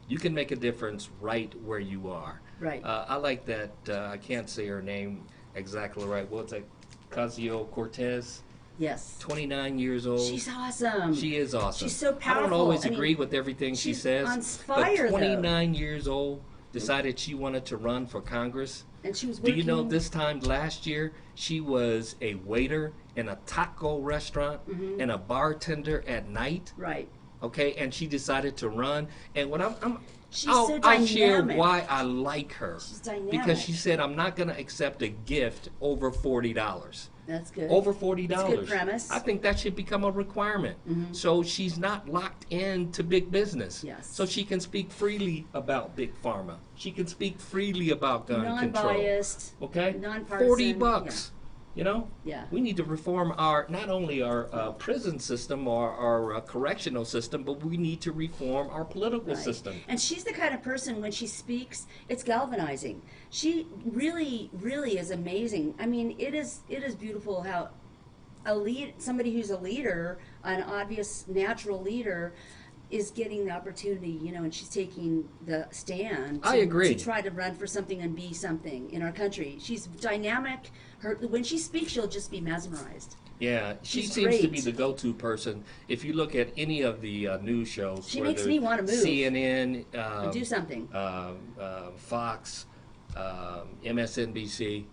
You can make a difference right where you are. Right. I like that. I can't say her name exactly right. What's it? Ocasio-Cortez. Yes. 29 years old. She awesome. She is awesome. She's so powerful. I don't always agree with everything she says. On fire, but 29 years old, decided she wanted to run for Congress. And she was working. Do you know this time last year, she was a waiter in a taco restaurant and a bartender at night. Right. Okay, and she decided to run. And what I'll share why I like her. She's dynamic. Because she said, I'm not going to accept a gift over $40. That's good. Over $40. That's a good premise. I think that should become a requirement. So she's not locked into big business. Yes. So she can speak freely about big pharma. She can speak freely about gun control. Non-biased. Okay? Non-partisan. $40. You know? Yeah. We need to reform not only our prison system or our correctional system, but we need to reform our political system. And she's the kind of person, when she speaks, it's galvanizing. She really, really is amazing. I mean, it is beautiful how somebody who's a leader, an obvious natural leader, is getting the opportunity, and she's taking the stand. I agree. To try to run for something and be something in our country. She's dynamic. When she speaks, you'll just be mesmerized. Yeah, she She's seems to great. be the go-to person. If you look at any of the news shows, She makes me want to move. CNN, And do something. Fox, MSNBC,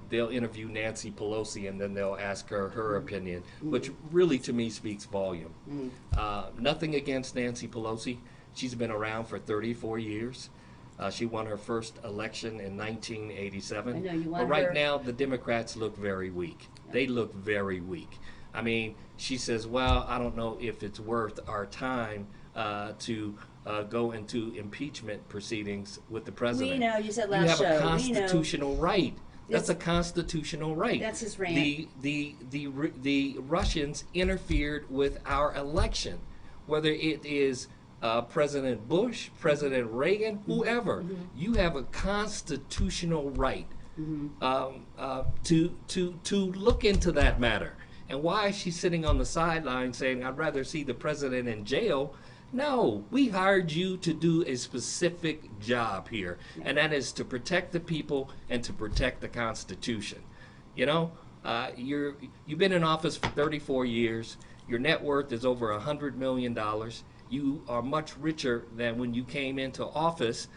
they'll interview Nancy Pelosi and then they'll ask her opinion, which really to me speaks volume. Nothing against Nancy Pelosi. She's been around for 34 years. She won her first election in 1987. I know, you but want right her. now, the Democrats look very weak. They look very weak. I mean, she says, well, I don't know if it's worth our time to go into impeachment proceedings with the president. We know, you said last show. You have a constitutional right. That's a constitutional right. That's his rant. The Russians interfered with our election, whether it is President Bush, President Reagan, whoever. You have a constitutional right to look into that matter. And why is she sitting on the sideline saying, I'd rather see the president in jail? No, we hired you to do a specific job here, and that is to protect the people and to protect the Constitution. You know, you've been in office for 34 years. Your net worth is over $100 million. You are much richer than when you came into office.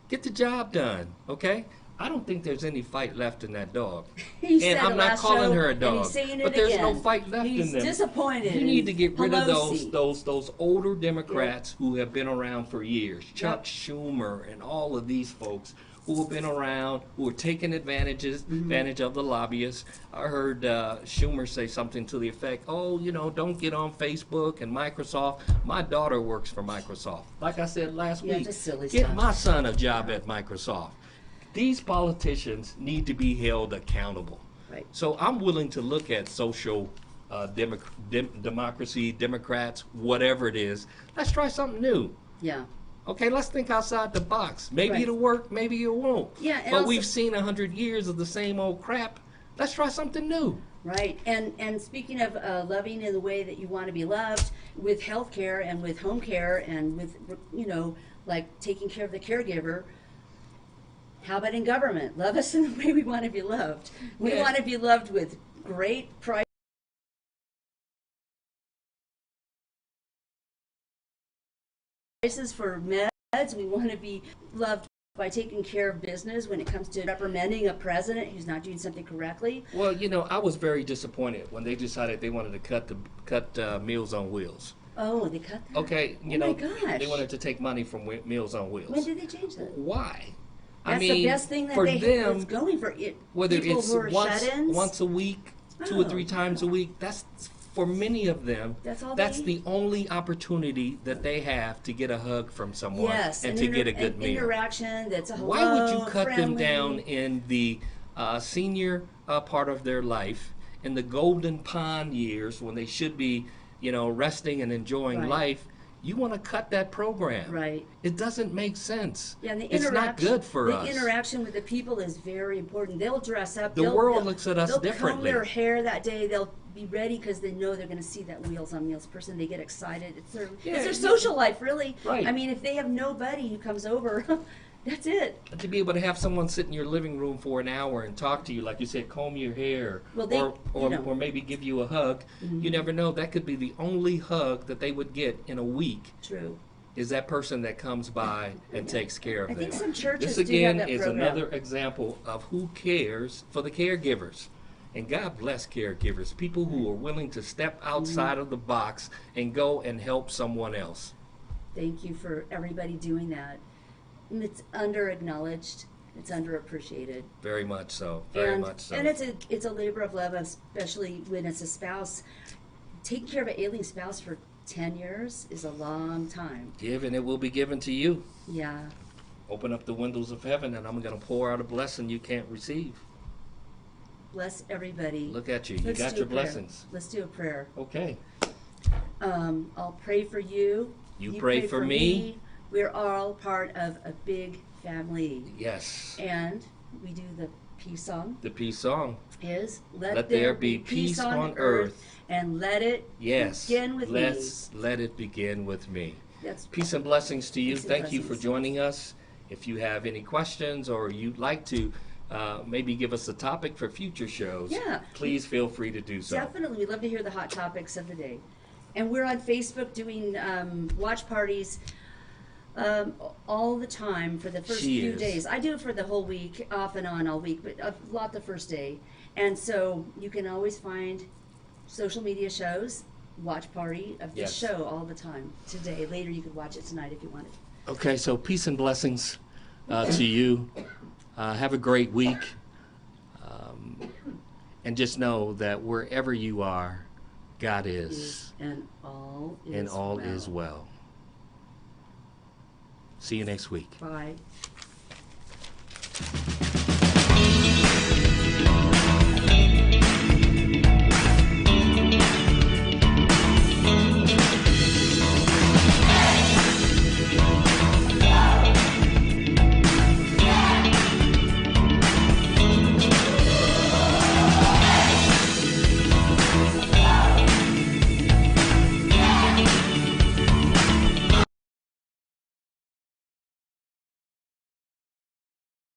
Get the job done, okay? I don't think there's any fight left in that dog. And I'm not calling her a dog, but there's no fight left in them. He's disappointed. You need to get rid of Pelosi. those older Democrats who have been around for years. Chuck Schumer and all of these folks who have been around, who are taking advantage of the lobbyists. I heard Schumer say something to the effect, oh, don't get on Facebook and Microsoft. My daughter works for Microsoft. Like I said last week, just silly get stuff. my son a job at Microsoft. These politicians need to be held accountable. Right. So I'm willing to look at social democracy, Democrats, whatever it is. Let's try something new. Yeah. Okay, let's think outside the box. Maybe it'll work, maybe it won't. Yeah, and but also, we've seen 100 years of the same old crap. Let's try something new. Right, and speaking of loving in the way that you want to be loved, with healthcare and with home care and with, like taking care of the caregiver, how about in government? Love us in the way we want to be loved. We want to be loved with great prices for meds. We want to be loved by taking care of business when it comes to reprimanding a president who's not doing something correctly. Well, I was very disappointed when they decided they wanted to cut Meals on Wheels. Oh, they cut that? Okay, my gosh. they wanted to take money from Meals on Wheels. When did they change that? Why? That's the best thing that for they them, it's going for it. whether People it's who are shut-ins, once a week, 2 or 3 times a week, that's for many of them. That's all that's they the only opportunity that they have to get a hug from someone and to get a good meal. Interaction that's a hello, Why would you cut them friendly. down in the senior part of their life, in the golden pond years when they should be, resting and enjoying Right. life? You want to cut that program. Right. It doesn't make sense. Yeah, and the it's not good for us. The interaction with the people is very important. They'll dress up. The world looks at us differently. They'll comb their hair that day. They'll be ready because they know they're going to see that Wheels on Meals person. They get excited. It's their social life, really. Right. I mean, if they have nobody who comes over, that's it. To be able to have someone sit in your living room for an hour and talk to you, like you said, comb your hair, or maybe give you a hug. You never know. That could be the only hug that they would get in a week. True. Is that person that comes by and takes care of them. I think some churches This do have again that is program. another example of who cares for the caregivers. And God bless caregivers, people who are willing to step outside of the box and go and help someone else. Thank you for everybody doing that. And it's under-acknowledged. It's underappreciated. Very much so. Very much so. And it's a labor of love, especially when it's a spouse. Taking care of an ailing spouse for 10 years is a long time. Give and it will be given to you. Yeah. Open up the windows of heaven and I'm going to pour out a blessing you can't receive. Bless everybody. Look at you. You got your blessings. Let's do a prayer. Okay. I'll pray for you. You pray for me. We're all part of a big family. Yes. And we do the peace song. The peace song is let there be peace on earth and let it begin with me. Let it begin with me. That's peace and blessings to you. Peace Thank you for joining us. If you have any questions or you'd like to maybe give us a topic for future shows, please feel free to do so. Definitely. We'd love to hear the hot topics of the day. And we're on Facebook doing watch parties all the time for the first few days. I do it for the whole week, off and on all week, but a lot the first day. And so you can always find social media shows, watch party of this show all the time. Today, later you could watch it tonight if you wanted. Okay, so peace and blessings to you. Have a great week. And just know that wherever you are, God is. And all is well. See you next week. Bye.